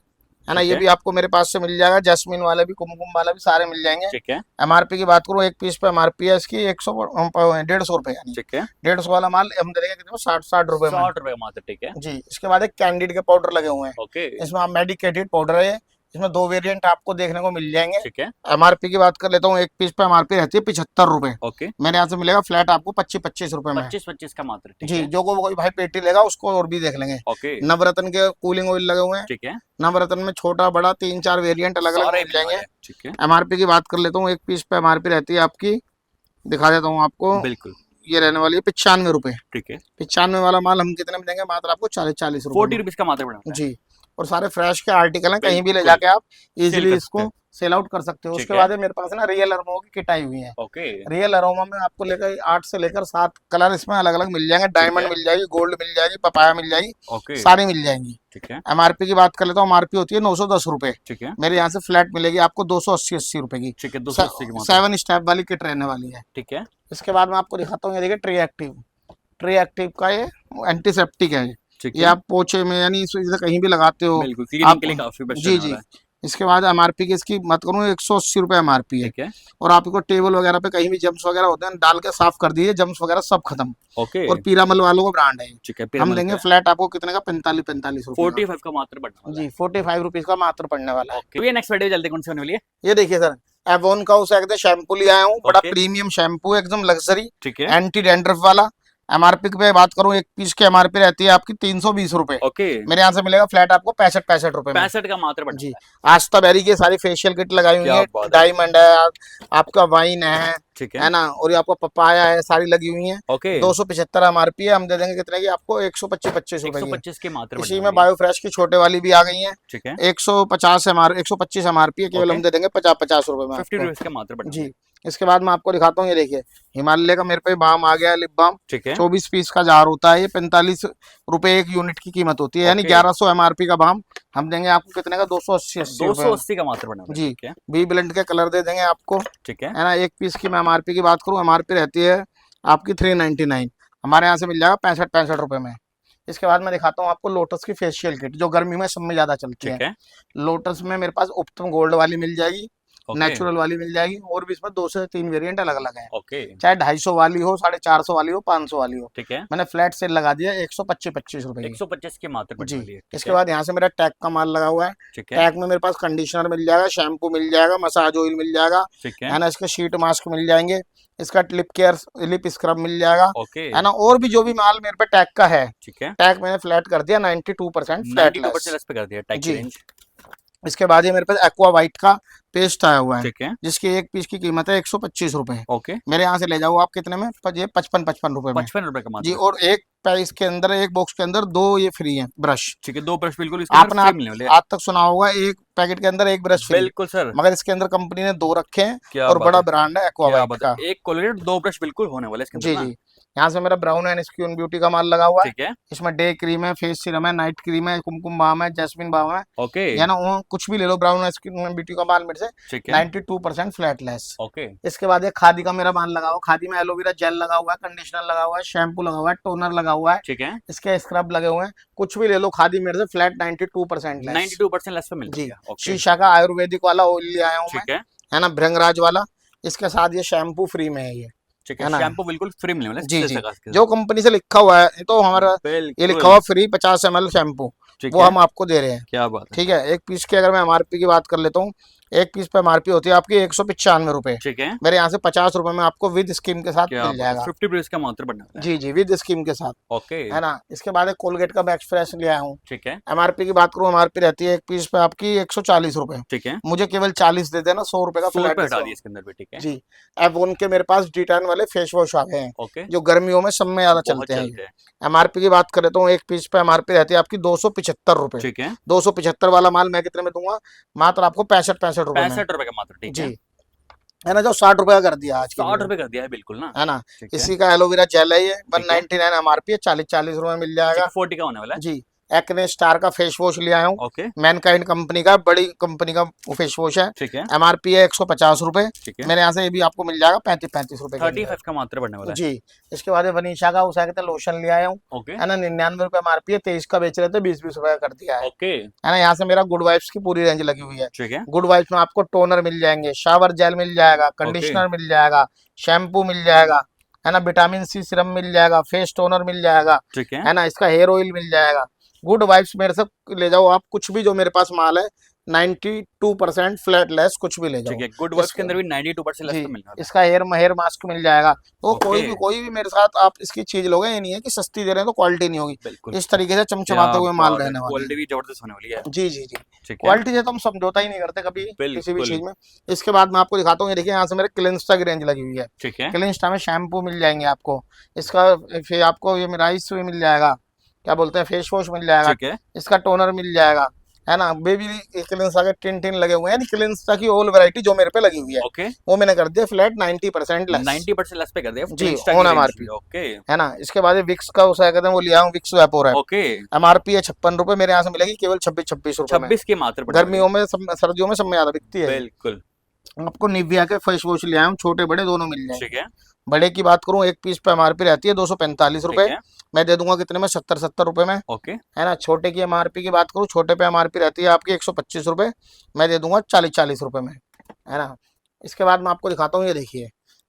S1: ना,
S2: ठीक
S1: ये
S2: है।
S1: भी आपको मेरे पास से मिल जाएगा। जैस्मिन वाला भी, कुमकुम वाला भी, सारे मिल जाएंगे।
S2: ठीक है,
S1: एमआरपी की बात करूँ, एक पीस पे एमआरपी है इसकी 150 रुपए, यानी
S2: ठीक है,
S1: 150 वाला माल हम दे देंगे कितने में, 60 रुपए में
S2: 60 रुपए का मात्र। ठीक है,
S1: जी। इसके बाद एक कैंडिड के पाउडर लगे हुए हैं,
S2: ओके,
S1: इसमें आप मेडिकेटेड पाउडर है ये। इसमें 2 वेरिएंट आपको देखने को मिल जाएंगे।
S2: ठीक है,
S1: एमआरपी की बात कर लेता हूँ, एक पीस पे एमआरपी रहती है 75 रुपए।
S2: ओके,
S1: मेरे यहाँ से मिलेगा फ्लैट आपको 25 रुपए में
S2: 25 का मात्र। ठीक
S1: जी।
S2: है,
S1: जो कोई भाई पेटी लेगा उसको और भी देख लेंगे।
S2: ओके,
S1: नवरत्न के कूलिंग ऑयल लगे हुए हैं।
S2: ठीक है,
S1: नवरत्न में छोटा बड़ा 3-4 वेरिएंट अलग अलग
S2: सारे
S1: मिल जाएंगे।
S2: ठीक है,
S1: एमआरपी की बात कर लेता हूँ, एक पीस पे एमआरपी रहती है आपकी, दिखा देता हूँ आपको,
S2: बिल्कुल,
S1: ये रहने वाली है 95 रुपए।
S2: ठीक है,
S1: 95 वाला माल हम कितने में देंगे, मात्र आपको 40 रुपए
S2: 40 रुपीज का मात्र पड़ेगा।
S1: जी। और सारे फ्रेश के आर्टिकल हैं, कहीं भी ले
S2: बिल्कुल।
S1: जाके आप
S2: सेल
S1: इजीली
S2: कर
S1: इसको
S2: सकते
S1: सेल आउट कर सकते हो।
S2: ठीक
S1: उसके
S2: है।
S1: बाद मेरे पास है ना रियल अरोमा की किट आई हुई है।
S2: ओके,
S1: रियल अरोमा में आपको लेकर 8 से लेकर 7 कलर इसमें अलग अलग मिल जाएंगे। डायमंड
S2: है।
S1: मिल जाएगी, गोल्ड मिल जाएगी, पपाया मिल जाएगी,
S2: ओके,
S1: सारी मिल जाएंगी।
S2: ठीक है,
S1: एमआरपी की बात कर लेता हूँ, एमआरपी होती है 910 रुपए।
S2: ठीक है,
S1: मेरे यहाँ से फ्लैट मिलेगी आपको 280 रुपए की।
S2: ठीक है, 280 की मात्र।
S1: 7 स्टेप वाली किट रहने वाली है।
S2: ठीक है,
S1: इसके बाद मैं आपको दिखाता हूँ, ये देखिए ट्री एक्टिव का ये एंटीसेप्टिक है।
S2: ठीक
S1: ये
S2: है,
S1: आप पोछे में यानी इसे कहीं भी लगाते हो
S2: बिल्कुल क्लीनिंग
S1: आप
S2: के लिए काफी बेस्ट
S1: जी जी। इसके बाद एमआरपी की इसकी बात करूँ 180 रुपए एमआरपी है।
S2: ठीक है,
S1: और आपको टेबल वगैरह पे कहीं भी जम्स वगैरह होते हैं डाल के साफ कर दीजिए, जम्स वगैरह सब खत्म।
S2: ओके,
S1: और पीरामल वालों का ब्रांड है ये।
S2: ठीक है,
S1: हम देंगे फ्लैट आपको कितने का, 45 रुपए
S2: 45 का मात्र पड़ने वाला
S1: जी। 45 रुपीज का मात्र पड़ने वाला है।
S2: ओके, ये नेक्स्ट वीडियो जल्दी कौन सी होने वाली है?
S1: ये देखिए सर, एवोन का उसे एकदम शैम्पू ले आया हूँ, बड़ा
S2: ओके।
S1: प्रीमियम शैम्पू है, एकदम लग्जरी,
S2: ठीक है,
S1: एंटी डैंड्रफ वाला। एमआरपी पे बात करूँ, एक पीस की एमआरपी रहती है आपकी 320 रुपए।
S2: ओके,
S1: मेरे यहाँ से मिलेगा फ्लैट आपको 65 रुपए में
S2: 65 का मात्र पड़ने
S1: जी। आस्था बेरी की सारी फेशियल किट लगाई हुई
S2: क्या
S1: है,
S2: बात है।
S1: डायमंड है, आपका वाइन है,
S2: ठीक
S1: है
S2: है,
S1: ना, और ये आपका पपाया है, सारी लगी हुई है।
S2: ओके,
S1: 275 एमआरपी है, हम दे देंगे कितने की आपको, 125 रुपए की।
S2: 125 के मात्र
S1: इसी
S2: पड़ने
S1: में
S2: वाली है।
S1: बायोफ्रेश की छोटे वाली भी आ गई है,
S2: ठीक है,
S1: 125 एमआरपी है, केवल
S2: ओके।
S1: हम दे देंगे 50 रुपए में
S2: 50
S1: आपको
S2: रुपीज का मात्र पड़ने
S1: जी।
S2: वाली है।
S1: इसके बाद मैं आपको दिखाता हूँ, ये देखिए हिमालय का मेरे पे बाम आ गया है, लिप बाम।
S2: ठीक है,
S1: 24 पीस का जार होता है ये, 45 रुपए एक यूनिट की कीमत होती है, यानी
S2: ओके।
S1: 1100 एमआरपी का बाम हम देंगे आपको कितने का, 280 रुपए
S2: 280 का मात्र पड़ने वाला है।
S1: जी।
S2: ठीक है,
S1: बी ब्लेंड के कलर दे देंगे आपको,
S2: ठीक है,
S1: है ना। एक पीस की मैं एमआरपी की बात करूँ, एमआरपी रहती है आपकी 399, हमारे यहाँ से मिल जाएगा 65 रुपए में। इसके बाद मैं दिखाता हूँ आपको लोटस की फेशियल किट, जो गर्मी में सब में ज्यादा चलती
S2: ठीक
S1: है।
S2: है,
S1: लोटस में मेरे पास उत्तम गोल्ड वाली मिल जाएगी,
S2: ओके,
S1: नेचुरल वाली मिल जाएगी, और भी इसमें 2 से 3 वेरिएंट अलग अलग है,
S2: ओके,
S1: चाहे 250 वाली हो, 450 वाली हो, 500 वाली हो।
S2: ठीक है,
S1: मैंने फ्लैट सेल लगा दिया 125 रुपए की
S2: 125 के मात्र पड़ने
S1: जी।
S2: वाली है। ठीक
S1: इसके
S2: है,
S1: बाद यहाँ से मेरा टैग का माल लगा हुआ है।
S2: ठीक है,
S1: टैग में मेरे पास कंडीशनर मिल जाएगा, शैम्पू मिल जाएगा, मसाज ऑयल मिल जाएगा,
S2: ठीक
S1: है
S2: है,
S1: ना। इसके शीट मास्क मिल जाएंगे, इसका लिप केयर लिप स्क्रब मिल जाएगा,
S2: ओके,
S1: है ना। और भी जो भी माल मेरे पे टैग का है,
S2: ठीक है,
S1: टैग मैंने फ्लैट कर दिया 92% फ्लैट
S2: 92%
S1: लेस
S2: लेस पे कर दिया टैग
S1: जी।
S2: रेंज।
S1: इसके बाद ये मेरे पास एक्वा वाइट का पेस्ट आया हुआ है,
S2: ठीक है,
S1: जिसकी एक पीस की कीमत है 125 रुपए।
S2: ओके,
S1: मेरे यहाँ से ले जाओ आप कितने में, ये 55 रुपए में
S2: 55 रुपए का
S1: जी।
S2: मात्र।
S1: और एक प्राइस के अंदर, एक बॉक्स के अंदर 2 ये फ्री है ब्रश।
S2: ठीक है, 2 ब्रश बिल्कुल इसके अंदर
S1: आपने
S2: फ्री मिलने वाले हैं।
S1: आज तक सुना होगा एक पैकेट के अंदर एक ब्रश फ्री,
S2: बिल्कुल सर,
S1: मगर इसके अंदर कंपनी ने 2 रखे हैं,
S2: क्या
S1: और
S2: बात
S1: बड़ा
S2: है,
S1: ब्रांड है एक्वा
S2: क्या
S1: वाइट
S2: बात
S1: का
S2: है। एक कोलगेट 2 ब्रश बिल्कुल होने वाले इसके
S1: जी
S2: अंदर ना।
S1: जी। यहाँ से मेरा ब्राउन एंड स्किन ब्यूटी का माल लगा हुआ है,
S2: ठीक है,
S1: इसमें डे क्रीम है, फेस सीरम है, नाइट क्रीम है, कुमकुम बाम है, जैस्मिन बाम है,
S2: ओके,
S1: या ना वो कुछ भी ले लो ब्राउन स्किन ब्यूटी का माल मेरे से,
S2: ठीक है,
S1: 92% फ्लैट लेस।
S2: ओके,
S1: इसके बाद एक खादी का मेरा माल लगा हुआ, खादी में एलोवेरा जेल लगा हुआ है, कंडीशनर लगा हुआ है, शैम्पू लगा हुआ है, टोनर लगा हुआ है,
S2: ठीक है,
S1: इसके स्क्रब लगे हुए हैं, कुछ भी ले लो खादी मेरे से फ्लैट 92% लेस
S2: 92% लेस पे मिल
S1: जी।
S2: जाएगा। ओके,
S1: शीशा का आयुर्वेदिक वाला ऑयल ले आया हूँ मैं,
S2: ठीक
S1: है ना, भृंगराज वाला। इसके साथ ये शैम्पू फ्री में है, ये
S2: ठीक
S1: है
S2: है,
S1: ना।
S2: शैम्पू बिल्कुल फ्री मिलने वाला है
S1: जी
S2: इसके
S1: जी,
S2: साथ के
S1: जो कंपनी से लिखा हुआ है, ये तो हमारा ये
S2: बिल्कुल
S1: लिखा हुआ फ्री 50 ml शैम्पू, वो हम आपको दे रहे हैं।
S2: क्या बात है।
S1: ठीक है, एक पीस की अगर मैं एमआरपी की बात कर लेता हूँ, एक पीस पे एमआरपी होती है आपकी 195 रुपए।
S2: ठीक है,
S1: मेरे यहाँ से 50 रुपए में आपको विद स्कीम के साथ मिल जाएगा।
S2: 50 का मात्र बनने वाला है।
S1: जी जी, विद स्कीम के साथ।
S2: ओके,
S1: है ना। इसके बाद एक कोलगेट का मैक्स फ्रेश ले आया हूँ।
S2: ठीक है,
S1: एमआरपी की बात करूँ, एमआरपी रहती है एक पीस पे आपकी 140 रुपए।
S2: ठीक है,
S1: मुझे केवल 40 दे देना, 100 रुपए का
S2: 100
S1: फ्लैट
S2: रुपए हटा दिए
S1: डिस्काउंट।
S2: इसके अंदर भी। ठीक है
S1: जी। अब उनके मेरे पास डिटैन वाले फेस वॉश आ गए हैं,
S2: ओके,
S1: जो गर्मियों में सब में ज्यादा
S2: बहुत
S1: चलते हैं।
S2: चलते हैं।
S1: एमआरपी की बात करें तो एक पीस पे एमआरपी रहती है आपकी 275 रुपए।
S2: ठीक है,
S1: 275 वाला माल मैं कितने में दूंगा? मात्र आपको 65 रुपए में।
S2: 65 रुपए का मात्र। ठीक है,
S1: जी। है ना, जो 60 रुपए का कर दिया आज के
S2: 60
S1: लिए।
S2: रुपए कर दिया है बिल्कुल ना।
S1: है ना।
S2: ठीक है,
S1: इसी का एलोवेरा जेल है, ये 199 एमआरपी है, 40 रुपए मिल जाएगा।
S2: 40 का होने वाला है।
S1: जी। एक्ने स्टार का फेस वॉश ले आया हूँ,
S2: ओके,
S1: मैनकाइंड कंपनी का, बड़ी कंपनी का फेस वॉश है।
S2: ठीक है,
S1: एमआरपी है 150 रुपए।
S2: ठीक है,
S1: मेरे यहाँ से ये भी आपको मिल जाएगा 35 रुपए के अंदर।
S2: 35 का मात्र बनने वाला है।
S1: जी। इसके बाद वनीशा का उसा कहते हैं लोशन ले आया हूँ।
S2: ओके,
S1: है ना, 99 रुपए एमआरपी है, 23 का बेच रहे थे, 20 रुपए का कर दिया है।
S2: ओके,
S1: है ना। यहाँ से मेरा गुड वाइब्स की पूरी रेंज लगी हुई है।
S2: ठीक है,
S1: गुड वाइब्स में आपको टोनर मिल जाएंगे, शावर जेल मिल जाएगा, कंडीशनर मिल जाएगा, शैम्पू मिल जाएगा। है ना, विटामिन सी सीरम मिल जाएगा, फेस टोनर मिल जाएगा।
S2: ठीक है,
S1: है ना, इसका हेयर ऑयल मिल जाएगा। गुड वाइब्स मेरे से ले जाओ आप, कुछ भी जो मेरे पास माल है 92% फ्लैट लेस, कुछ भी ले जाओ।
S2: ठीक है। गुड वर्क्स के अंदर भी 92% लेस
S1: जी।
S2: तो मिलने वाला है।
S1: इसका हेयर मास्क मिल जाएगा। तो
S2: ओके।
S1: कोई भी मेरे साथ आप इसकी चीज लोगे, ये नहीं है कि सस्ती दे रहे हैं तो क्वालिटी नहीं होगी।
S2: बिल्कुल,
S1: इस तरीके से चमचमाते हुए माल रहने वाला
S2: क्वालिटी
S1: है।
S2: भी जबरदस्त होने वाली है।
S1: जी जी जी।
S2: ठीक है,
S1: क्वालिटी से तो हम समझौता ही नहीं करते कभी किसी भी
S2: बिल्कुल,
S1: चीज में। इसके बाद मैं आपको दिखाता हूँ, ये देखिए यहाँ से मेरे क्लिंस्टा की रेंज लगी हुई है।
S2: ठीक है,
S1: क्लिंस्टा में शैम्पू मिल जाएंगे आपको। इसका फिर आपको ये राइस भी मिल जाएगा, क्या बोलते हैं, फेस वॉश मिल जाएगा।
S2: ठीक है,
S1: इसका टोनर मिल जाएगा। है ना, बेबी क्लिंस्टा के टिन लगे हुए हैं, क्लिंस्टा की ऑल वैरायटी जो मेरे पे लगी हुई है,
S2: ओके,
S1: वो मैंने कर दिया फ्लैट 90% लेस।
S2: 90% लेस पे कर दिया
S1: जी,
S2: Insta
S1: ऑन
S2: की
S1: एमआरपी।
S2: range में। ओके,
S1: है ना। इसके बाद विक्स का उसे कहते हैं वो लिया हूँ, विक्स वेपोर है।
S2: ओके,
S1: एमआरपी है 56 रुपए, मेरे यहाँ से मिलेगी केवल 26 रुपए में।
S2: 26 के मात्र पड़ने वाली
S1: गर्मियों में सर्दियों में सब में ज्यादा बिकती
S2: है।
S1: है।
S2: बिल्कुल,
S1: आपको निविया के फेस वॉश ले आया हूँ, छोटे बड़े दोनों मिल जाएंगे।
S2: ठीक है,
S1: बड़े की बात करूँ, एक पीस पे एमआरपी रहती है 245
S2: ठीक
S1: रुपए,
S2: है,
S1: मैं दे दूंगा कितने में? 70 रुपए में।
S2: ओके,
S1: है ना। छोटे की एमआरपी की बात करूँ, छोटे पे एमआरपी रहती है आपकी 125 रुपए, मैं दे दूंगा 40 रुपए में। है ना। इसके बाद मैं आपको दिखाता हूँ, ये देखिए,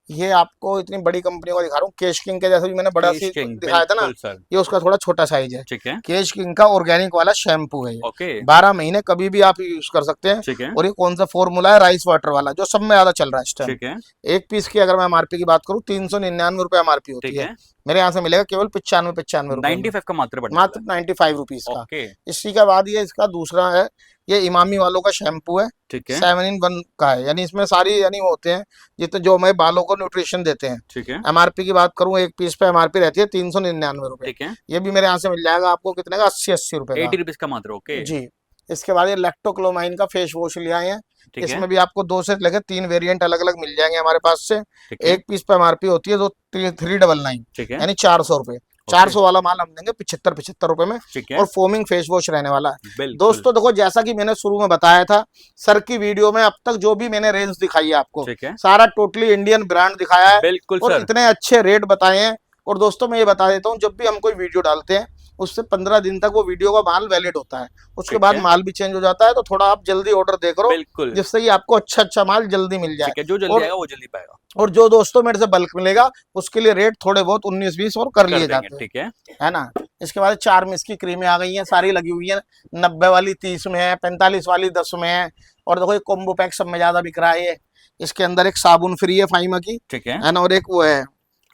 S1: ये आपको इतनी बड़ी कंपनियों का दिखा रहा हूँ। केश किंग के जैसे भी मैंने बड़ा सी दिखाया था ना,
S2: सर,
S1: ये उसका थोड़ा छोटा साइज है।
S2: ठीक है,
S1: केश किंग का ऑर्गेनिक वाला शैम्पू है ये।
S2: ओके,
S1: 12 महीने कभी भी आप यूज कर सकते हैं।
S2: ठीक है,
S1: और ये कौन सा फॉर्मूला है? राइस वाटर वाला, जो सब में ज्यादा चल रहा है इस टाइम।
S2: ठीक है,
S1: एक पीस की अगर मैं एमआरपी की बात करूँ, 399 रुपए एमआरपी होती
S2: ठीक
S1: है।
S2: है,
S1: मेरे यहाँ से मिलेगा केवल 95 रुपए में।
S2: 95 का मात्र पड़ने
S1: मात्र
S2: वाला
S1: 95 रुपीज
S2: है।
S1: का।
S2: ओके,
S1: इसी के बाद ये इसका दूसरा है, ये इमामी वालों का शैम्पू है,
S2: ठीक है,
S1: 7-in-1 का है। यानी इसमें सारी यानी वो होते हैं जितने जो हमारे बालों को न्यूट्रिशन देते हैं।
S2: ठीक है,
S1: एमआरपी की बात करूँ, एक पीस पे एमआरपी रहती है 399 रुपए।
S2: ठीक है,
S1: ये भी मेरे यहाँ से मिल जाएगा आपको कितने का? 80 रुपए
S2: 80
S1: का।
S2: रुपीज का मात्र। ओके,
S1: जी। इसके बाद ये लैक्टोक्लोमाइन का फेस वॉश ले आए हैं।
S2: ठीक है,
S1: इसमें भी आपको 2 से लेकर 3 वेरिएंट अलग अलग मिल जाएंगे हमारे पास से।
S2: ठीक है,
S1: एक पीस पे एमआरपी होती है 399,
S2: ठीक है,
S1: यानी 400 रुपए। 400 वाला माल हम देंगे 75 रुपए में।
S2: ठीक है,
S1: और फोमिंग फेस वॉश रहने वाला है।
S2: बिल्कुल,
S1: दोस्तों देखो, जैसा कि मैंने शुरू में बताया था, सर की वीडियो में अब तक जो भी मैंने रेंज दिखाई है आपको,
S2: ठीक है,
S1: सारा टोटली इंडियन ब्रांड दिखाया है।
S2: बिल्कुल
S1: और
S2: सर,
S1: इतने अच्छे रेट बताए हैं। और दोस्तों मैं ये बता देता हूँ, जब भी हम कोई वीडियो डालते हैं, उससे 15 दिन तक वो वीडियो का माल वैलिड होता है। उसके
S2: ठीक
S1: बाद
S2: है,
S1: माल भी चेंज हो जाता है, तो थोड़ा आप जल्दी ऑर्डर दे करो,
S2: बिल्कुल,
S1: जिससे ही आपको अच्छा माल जल्दी मिल जाए।
S2: ठीक है, जो जल्दी
S1: और
S2: आएगा वो जल्दी पाएगा।
S1: और जो दोस्तों मेरे से बल्क मिलेगा, उसके लिए रेट थोड़े बहुत 19-20 और कर लिए जाते हैं।
S2: ठीक है,
S1: है ना। इसके बाद चार्मिस की क्रीमें आ गई हैं, सारी लगी हुई है। 90 वाली 30 में है, 45 वाली 10 में है। और देखो, ये कॉम्बो पैक सब में ज्यादा बिक रहा है ये। इसके अंदर एक साबुन फ्री है फाइमा की,
S2: ठीक है,
S1: है ना, और एक वो है,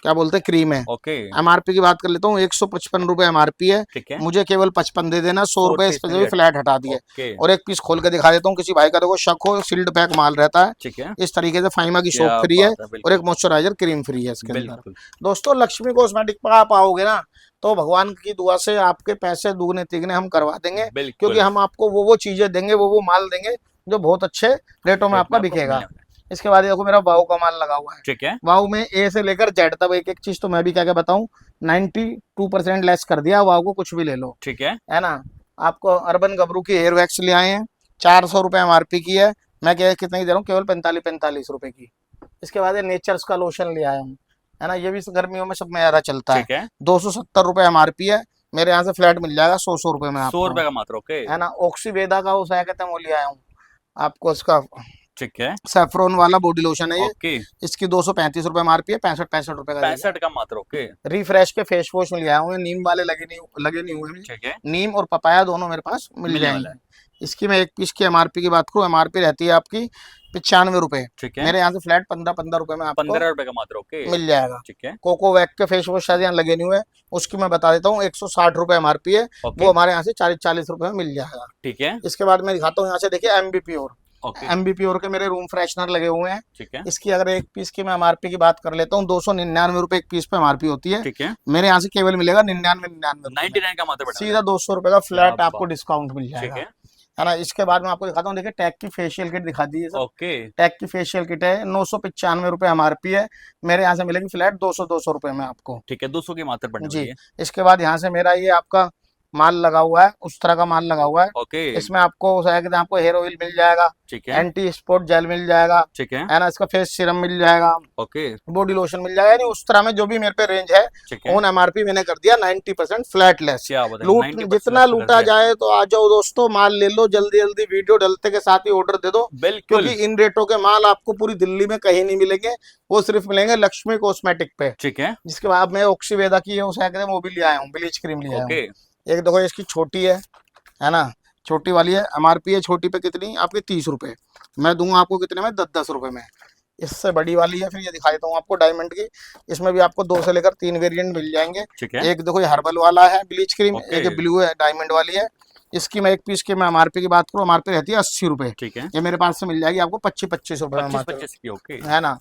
S1: क्या बोलते हैं, क्रीम है।
S2: ओके,
S1: एमआरपी की बात कर लेता हूँ, 155 रुपए एमआरपी है,
S2: ठीक है,
S1: मुझे केवल 55 दे देना, 100 रुपए इस पे से भी फ्लैट हटा दिए।
S2: ओके,
S1: और एक पीस खोल के दिखा देता हूँ, किसी भाई का देखो शक हो, सील्ड पैक माल रहता है।
S2: ठीक है,
S1: इस तरीके से फाइमा की
S2: क्या
S1: सोप फ्री है,
S2: बात है,
S1: और
S2: बिल्कुल,
S1: एक मॉइस्चराइजर क्रीम फ्री है इसके अंदर।
S2: बिल्कुल,
S1: दोस्तों, लक्ष्मी कॉस्मेटिक पर आप आओगे ना, तो भगवान की दुआ से आपके पैसे दुगने तिगने हम करवा देंगे।
S2: बिल्कुल,
S1: क्योंकि हम आपको वो चीजें देंगे, वो माल देंगे जो बहुत अच्छे रेटों में आपका बिकेगा। इसके बाद देखो, मेरा वाव का माल लगा हुआ है।
S2: ठीक है,
S1: वाव में ए से लेकर जेड तक एक एक चीज, तो मैं भी क्या क्या बताऊं, 92% लेस कर दिया। वाव को कुछ भी ले लो।
S2: ठीक है,
S1: है ना। आपको अर्बन गबरू की हेयर वैक्स ले आए हैं, 400 रुपए एमआरपी की है, मैं क्या कितने की दे रहा हूँ? केवल 45 रुपए की। इसके बाद नेचर्स का लोशन ले आया हूँ। है ना, ये भी गर्मियों में सब में ज्यादा चलता है।
S2: ठीक है,
S1: 270 रुपए एमआरपी है, मेरे यहाँ से फ्लैट मिल जाएगा 100 रुपए में आपको।
S2: 100 रुपए का मात्र। ओके,
S1: है ना। ऑक्सीवेदा का उस कहते हैं वो ले आया हूँ आपको, उसका
S2: ठीक है।
S1: सैफरॉन वाला बॉडी लोशन है ये।
S2: ओके।
S1: इसकी 235 रुपए MRP है, 65 रुपए का।
S2: 65 का मात्र। ओके।
S1: रिफ्रेश के फेस वॉश मिल गया हुए, नीम वाले लगे नहीं हुए।
S2: ठीक है।
S1: नीम और पपाया दोनों मेरे पास मिल जाएंगे।
S2: है।
S1: इसकी मैं एक पीस की MRP की बात करूँ, MRP रहती है आपकी 95 रुपए।
S2: ठीक है।
S1: मेरे यहाँ से फ्लैट 15 रुपए में आपको
S2: 15 रुपए का मात्र। ओके।
S1: मिल जाएगा।
S2: ठीक है।
S1: कोको वैक के फेस वॉश शायद यहाँ लगे नहीं हुए, उसकी मैं बता देता हूँ 160 रुपए MRP है। वो हमारे यहाँ से 40 रुपए में मिल जाएगा।
S2: ठीक है।
S1: इसके बाद मैं दिखाता हूँ यहाँ से, देखिए MB pure.
S2: Okay.
S1: MB pure के मेरे रूम फ्रेशनर लगे हुए हैं।
S2: ठीक है।
S1: इसकी अगर एक पीस की मैं MRP की बात कर लेता हूँ, 299 रुपए एक पीस पे MRP होती है।
S2: ठीक है।
S1: मेरे यहाँ से केवल मिलेगा 99
S2: का मात्र।
S1: सीधा 200 रुपए का फ्लैट आपको डिस्काउंट मिल जाएगा।
S2: ठीक
S1: है ना। इसके बाद मैं आपको दिखाता हूँ, देखिए टैग की फेशियल किट दिखा दी है।
S2: ओके।
S1: टैग की फेशियल किट है, 995 रुपए MRP है। मेरे यहाँ से मिलेगी फ्लैट 200 रुपए में आपको।
S2: ठीक है। 200 की मात्र पड़ने
S1: जी। इसके बाद यहाँ से मेरा ये आपका माल लगा हुआ है, उस तरह का माल लगा हुआ है।
S2: ओके।
S1: इसमें आपको आपको हेयर ऑयल मिल जाएगा।
S2: ठीक है।
S1: एंटी स्पॉट जेल मिल जाएगा।
S2: ठीक है।
S1: ना। इसका फेस सीरम मिल जाएगा।
S2: ओके।
S1: बॉडी लोशन मिल जाएगा। उस तरह में जो भी मेरे पे रेंज है, ऑन MRP मैंने कर दिया 90% फ्लैट लेस। लूट जितना लूटा जाए तो आ जाओ दोस्तों, माल ले लो जल्दी जल्दी, वीडियो डलते के साथ ही ऑर्डर दे दो। क्योंकि इन रेटों के माल आपको पूरी दिल्ली में कहीं नहीं मिलेंगे, वो सिर्फ मिलेंगे लक्ष्मी कॉस्मेटिक पे।
S2: ठीक है।
S1: जिसके बाद मैं ऑक्सीवेदा की वो भी ले आया हूँ, ब्लीच क्रीम ले आया हूँ। एक देखो इसकी छोटी है ना, छोटी वाली है। MRP है छोटी पे कितनी आपकी 30 रुपए, मैं दूंगा आपको कितने में 10 रुपए में। इससे बड़ी वाली है, फिर ये दिखा देता हूँ आपको डायमंड की। इसमें भी आपको 2 से लेकर 3 वेरिएंट मिल जाएंगे। एक देखो ये हर्बल वाला है ब्लीच क्रीम, एक ब्लू है डायमंड वाली है। इसकी मैं एक पीस की मैं MRP की बात करूँ, MRP रहती है 80 रुपए। ठीक है। ये मेरे पास से मिल जाएगी आपको 25 रुपए में, है ना।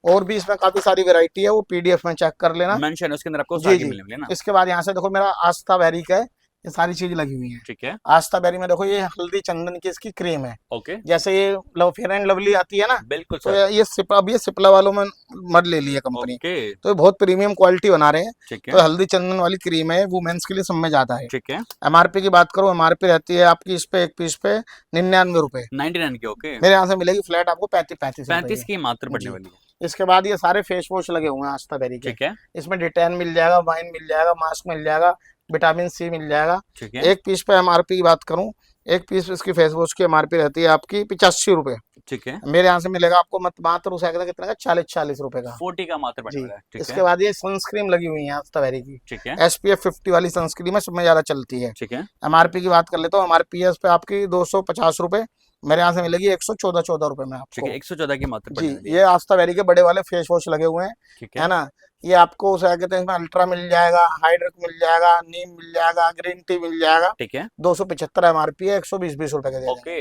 S1: और भी इसमें काफी सारी वैरायटी है, वो PDF में चेक कर लेना,
S2: मेंशन उसके अंदर आपको
S1: सारी मिलेंगे ना। इसके बाद यहाँ से देखो मेरा आस्था बेरी का है, ये सारी चीज लगी हुई है। ठीक है। आस्था बेरी में देखो ये हल्दी चंदन की इसकी क्रीम है। ओके। जैसे ये फेयर एंड लवली आती है ना, बिल्कुल। तो ये सिप्ला वालों में मद ले ली है कंपनी। तो बहुत प्रीमियम क्वालिटी बना रहे हैं। तो हल्दी चंदन वाली क्रीम है, वुमेन्स के लिए सब में ज्यादा है। ठीक है। MRP की बात करो, MRP रहती है आपकी इस पे एक पीस पे 99 रुपए,
S2: 99 की। ओके।
S1: मेरे यहाँ से मिलेगी फ्लैट आपको 35
S2: की मात्र पड़ने वाली है।
S1: इसके बाद ये सारे फेस वॉश लगे हुए हैं आस्था बेरी के। ठीक है। इसमें डिटेन मिल जाएगा, वाइन मिल जाएगा, मास्क मिल जाएगा, विटामिन C मिल जाएगा। ठीक है। एक पीस पे MRP की बात करूं, एक पीस इसकी फेस वॉश की MRP रहती है आपकी 85 रुपए। ठीक है। मेरे यहाँ से मिलेगा आपको मात्र उस कितने का 40 रुपए का,
S2: 40 का मात्र पड़ने वाला है।
S1: इसके बाद ये सनस्क्रीन लगी हुई है आस्था बेरी की। ठीक है। SPF 50 वाली सनस्क्रीन है, सबसे ज्यादा चलती है। ठीक है। MRP की बात कर लेता हूँ, MRP है इस पे आपकी 250 रुपए, मेरे यहाँ से मिलेगी 114 रुपए में आपको।
S2: 114 की मात्र
S1: जी। ये आस्था बेरी के बड़े वाले फेस वॉश लगे हुए हैं, है ना। ये आपको कहते हैं इसमें अल्ट्रा मिल जाएगा, हाइड्रिक मिल जाएगा, नीम मिल जाएगा, ग्रीन टी मिल जाएगा। ठीक है। 275 MRP है, 120 रुपए के। ओके।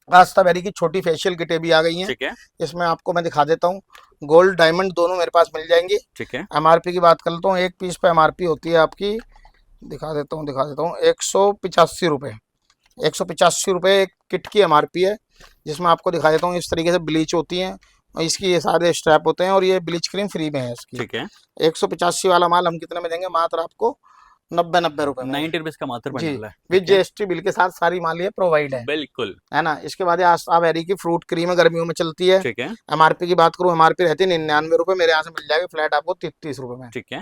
S1: आस्था बेरी की छोटी फेशियल किटें भी आ गई हैं। ठीक है। इसमें आपको मैं दिखा देता हूँ, गोल्ड डायमंड दोनों मेरे पास मिल जाएंगी। ठीक है। MRP की बात कर लेता हूँ, एक पीस पे MRP होती है आपकी, दिखा देता हूँ 185 रुपए, 185 रुपए एक किट की MRP है। जिसमें आपको दिखा देता हूँ इस तरीके से ब्लीच होती है, और इसकी ये सारे स्ट्रैप होते हैं, और ये ब्लीच क्रीम फ्री में है इसकी। ठीक है। 185 वाला माल हम कितने में देंगे, मात्र आपको 90 रुपए में,
S2: 90 रुपए का मात्र पड़ने वाला है।
S1: विद GST बिल के साथ सारी माल ये प्रोवाइड है। बिल्कुल, है ना। इसके बाद आस्था बेरी की फ्रूट क्रीम गर्मियों में चलती है। ठीक है। MRP की बात करूँ, MRP रहती है 99 रुपए, मेरे यहाँ से मिल जाएगी फ्लैट आपको 33 रुपए में। ठीक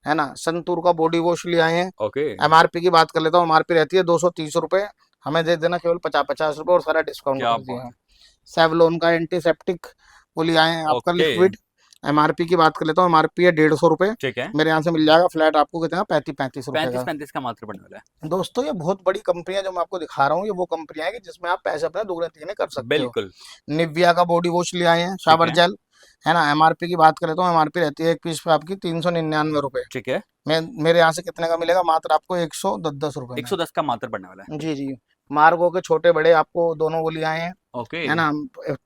S1: है ना। संतूर का बॉडी वॉश ले आए हैं। ओके। MRP की बात कर लेता हूँ, MRP रहती है 230 रुपए, हमें दे देना केवल 50 रुपए और सारा डिस्काउंट कर दिया है। सेवलॉन का एंटीसेप्टिक वो ले आए हैं आपका लिक्विड, MRP की बात कर लेता हूँ, MRP है 150 रुपए। ठीक है। मेरे यहाँ से मिल जाएगा फ्लैट आपको कितना 35 रुपए का।
S2: 35 का मात्र पड़ने वाला है।
S1: दोस्तों ये बहुत बड़ी कंपनियां जो मैं आपको दिखा रहा हूँ, ये वो कंपनियां हैं जिसमें आप पैसे अपने दुगने तिगने कर सकते हो। बिल्कुल। निविया का बॉडी वॉश ले आए हैं, शावर जेल, है ना। MRP की बात करें तो MRP रहती है एक पीस पे आपकी 399 रुपए। ठीक है। मेरे यहाँ से कितने का मिलेगा, मात्र आपको 110 रुपए,
S2: 110 का मात्र पड़ने वाला है।
S1: जी जी। मार्गो के छोटे बड़े आपको दोनों वो ले आए हैं। ओके, है ना।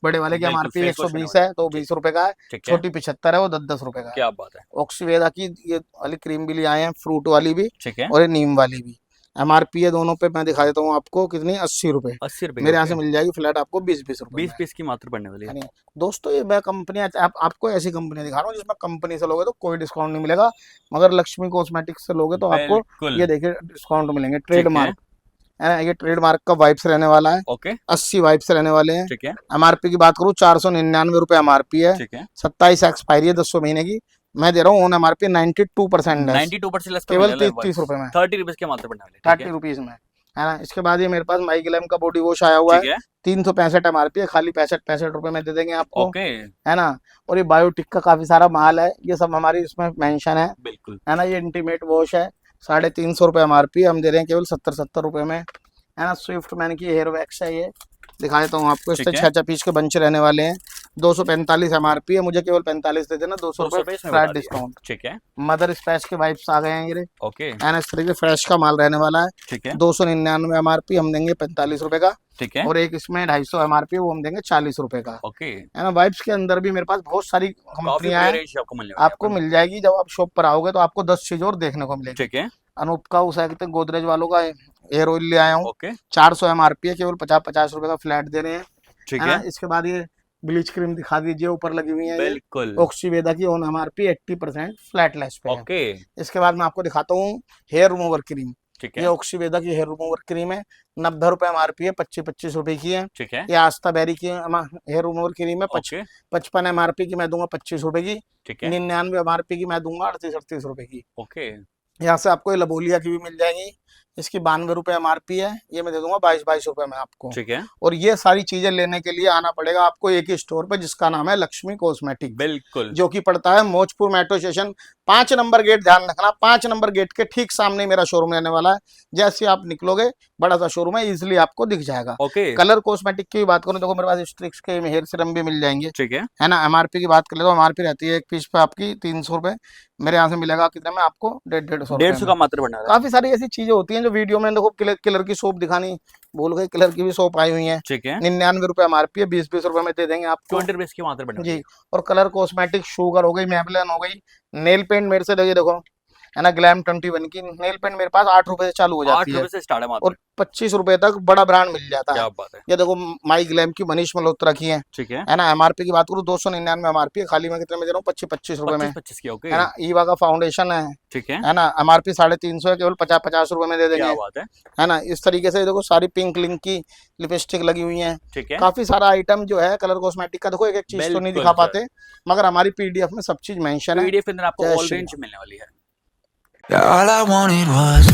S1: बड़े वाले की MRP 120 है, तो 20 रुपए का है। छोटी 75 है, वो 10 रुपए का है।
S2: क्या बात है।
S1: ऑक्सीवेदा की ये वाली क्रीम भी ले आए हैं, फ्रूट वाली भी। ठीक है। और ये नीम वाली भी। MRP है दोनों पे, मैं दिखा देता हूँ आपको कितनी 80 रुपए।
S2: 80 रुपए
S1: मेरे यहाँ से मिल जाएगी फ्लैट आपको 20 रुपए,
S2: 20 की मात्र पड़ने वाली है।
S1: दोस्तों ये मैं कंपनियां आपको ऐसी कंपनियां दिखा रहा हूँ जिसमें कंपनी से लोगे तो कोई डिस्काउंट नहीं मिलेगा, मगर लक्ष्मी कॉस्मेटिक्स से लोगे तो आपको ये देखिए डिस्काउंट मिलेंगे। ट्रेडमार्क है ना, ये ट्रेडमार्क का वाइप्स रहने वाला है। ओके। 80 वाइप्स रहने वाले हैं। ठीक है। MRP की बात करूँ 499 रुपए MRP है। ठीक है। 27 एक्सपायरी है 200 महीने की, मैं दे रहा हूँ ऑन MRP 92%
S2: 92%
S1: केवल 30 रुपए में,
S2: 30 रुपए के मात्र पड़ने वाले,
S1: 30 रुपीज में, है ना। इसके बाद ये मेरे पास माइग्लैम का बॉडी वॉश आया हुआ है, 365 MRP है, खाली 65 रुपए में दे देंगे आपको।
S2: ओके।
S1: है ना। और ये बायोटिक का काफी सारा माल है, ये सब हमारी इसमें मेंशन है।
S2: बिल्कुल।
S1: है ना। ये इंटीमेट वॉश है, 350 रुपए MRP, हम दे रहे हैं केवल 70 रुपए में। है ना। स्विफ्ट मैन की हेयर वैक्स है, ये दिखा देता हूँ आपको। इससे 6 पीस के बंच रहने वाले हैं, 245 MRP है, मुझे केवल 45 दे देना, 200 रुपए फ्लैट डिस्काउंट।
S2: ठीक है।
S1: मदर स्पैच के वाइप्स आ गए हैं ये।
S2: ओके।
S1: एंड इस तरीके फ्रेश का माल रहने वाला है।
S2: ठीक है।
S1: 299 MRP, हम देंगे 45 रुपए का।
S2: ठीक है।
S1: और एक इसमें 250 MRP, वो हम देंगे 40 रुपए का।
S2: ओके।
S1: है ना। वाइप्स के अंदर भी मेरे पास बहुत सारी कंपनियां हैं, आपको मिल जाएगी। जब आप शॉप पर आओगे तो आपको 10 चीज और देखने को मिलेगी।
S2: ठीक है।
S1: अनूप का उस गोदरेज वालों का हेयर ऑयल ले आया हूँ।
S2: ओके।
S1: 400 MRP है, केवल 50 रुपए का फ्लैट दे रहे हैं।
S2: ठीक है।
S1: इसके बाद ये ब्लीच क्रीम दिखा दीजिए, ऊपर लगी हुई है।
S2: बिल्कुल।
S1: ऑक्सीवेदा की ऑन MRP 80% फ्लैट लेस पे है।
S2: ओके।
S1: इसके बाद मैं आपको दिखाता हूँ हेयर रिमूवर क्रीम।
S2: ठीक है।
S1: ये ऑक्सीवेदा की हेयर रिमूवर क्रीम है, 90 रुपए MRP है, 25 रुपए की है।
S2: ठीक है।
S1: ये आस्था बेरी की हेयर रिमूवर क्रीम है, 55 MRP की मैं दूंगा 25 रुपए की।
S2: ठीक है।
S1: 99 MRP की मैं दूंगा 38 रुपए की।
S2: ओके।
S1: यहाँ से आपको ये लबोलिया की भी मिल जाएगी, इसकी 92 रुपए MRP है, ये मैं दे दूंगा 22 रुपए में आपको।
S2: ठीक है।
S1: और ये सारी चीजें लेने के लिए आना पड़ेगा आपको एक ही स्टोर पे, जिसका नाम है लक्ष्मी कॉस्मेटिक।
S2: बिल्कुल।
S1: जो कि पड़ता है मोचपुर मेट्रो स्टेशन 5 नंबर गेट। ध्यान रखना, 5 नंबर गेट के ठीक सामने मेरा शोरूम रहने वाला है। जैसे आप निकलोगे, बड़ा सा शोरूम है, इजिली आपको दिख जाएगा।
S2: ओके।
S1: कलर कॉस्मेटिक की बात करूं, देखो मेरे पास स्ट्रिक्स के हेयर सीरम भी मिल जाएंगे।
S2: ठीक है
S1: ना। MRP की बात कर ले तो MRP रहती है एक पीस पे आपकी 300 रुपए, मेरे यहाँ से मिलेगा कितने में आपको 150
S2: का मात्र बना रहा है।
S1: काफी सारी ऐसी चीजें होती हैं जो वीडियो में देखो, किलर की सोप दिखानी भूल गए, किलर की भी सोप आई हुई है।
S2: ठीक है।
S1: 99 रुपए MRP है, 20 रुपए में दे देंगे आपको।
S2: 20 रुपए की मात्र बना
S1: जी। और कलर कॉस्मेटिक, शुगर हो गई, मेबलिन हो गई, नेल पेंट मेरे से देखो, है ना, ग्लैम 21 की नेल पेंट मेरे पास 8 रुपए से चालू हो जाती है।
S2: 8 रुपए से स्टार्ट है
S1: और 25 रुपए तक बड़ा ब्रांड मिल जाता है।
S2: क्या बात है।
S1: ये देखो माई ग्लैम की मनीष मल्होत्रा की है।
S2: ठीक है।
S1: ना। MRP की बात करूँ 299 MRP है, खाली मैं कितने में दे रहा हूँ 25 रुपए में।
S2: 25 की। ओके।
S1: है ना। ईवा का फाउंडेशन है।
S2: ठीक है।
S1: है ना। MRP 350 है, केवल 50 रुपए में दे देंगे।
S2: क्या बात है।
S1: है ना। इस तरीके से देखो सारी पिंक लिंक की लिपस्टिक लगी हुई है।
S2: ठीक है।
S1: काफी सारा आइटम जो है कलर कॉस्मेटिक का, देखो एक चीज तो नहीं दिखा पाते, मगर हमारी PDF में सब चीज मेंशन है।
S2: PDF के अंदर आपको ऑल रेंज मिलने वाली है।
S3: All I wanted was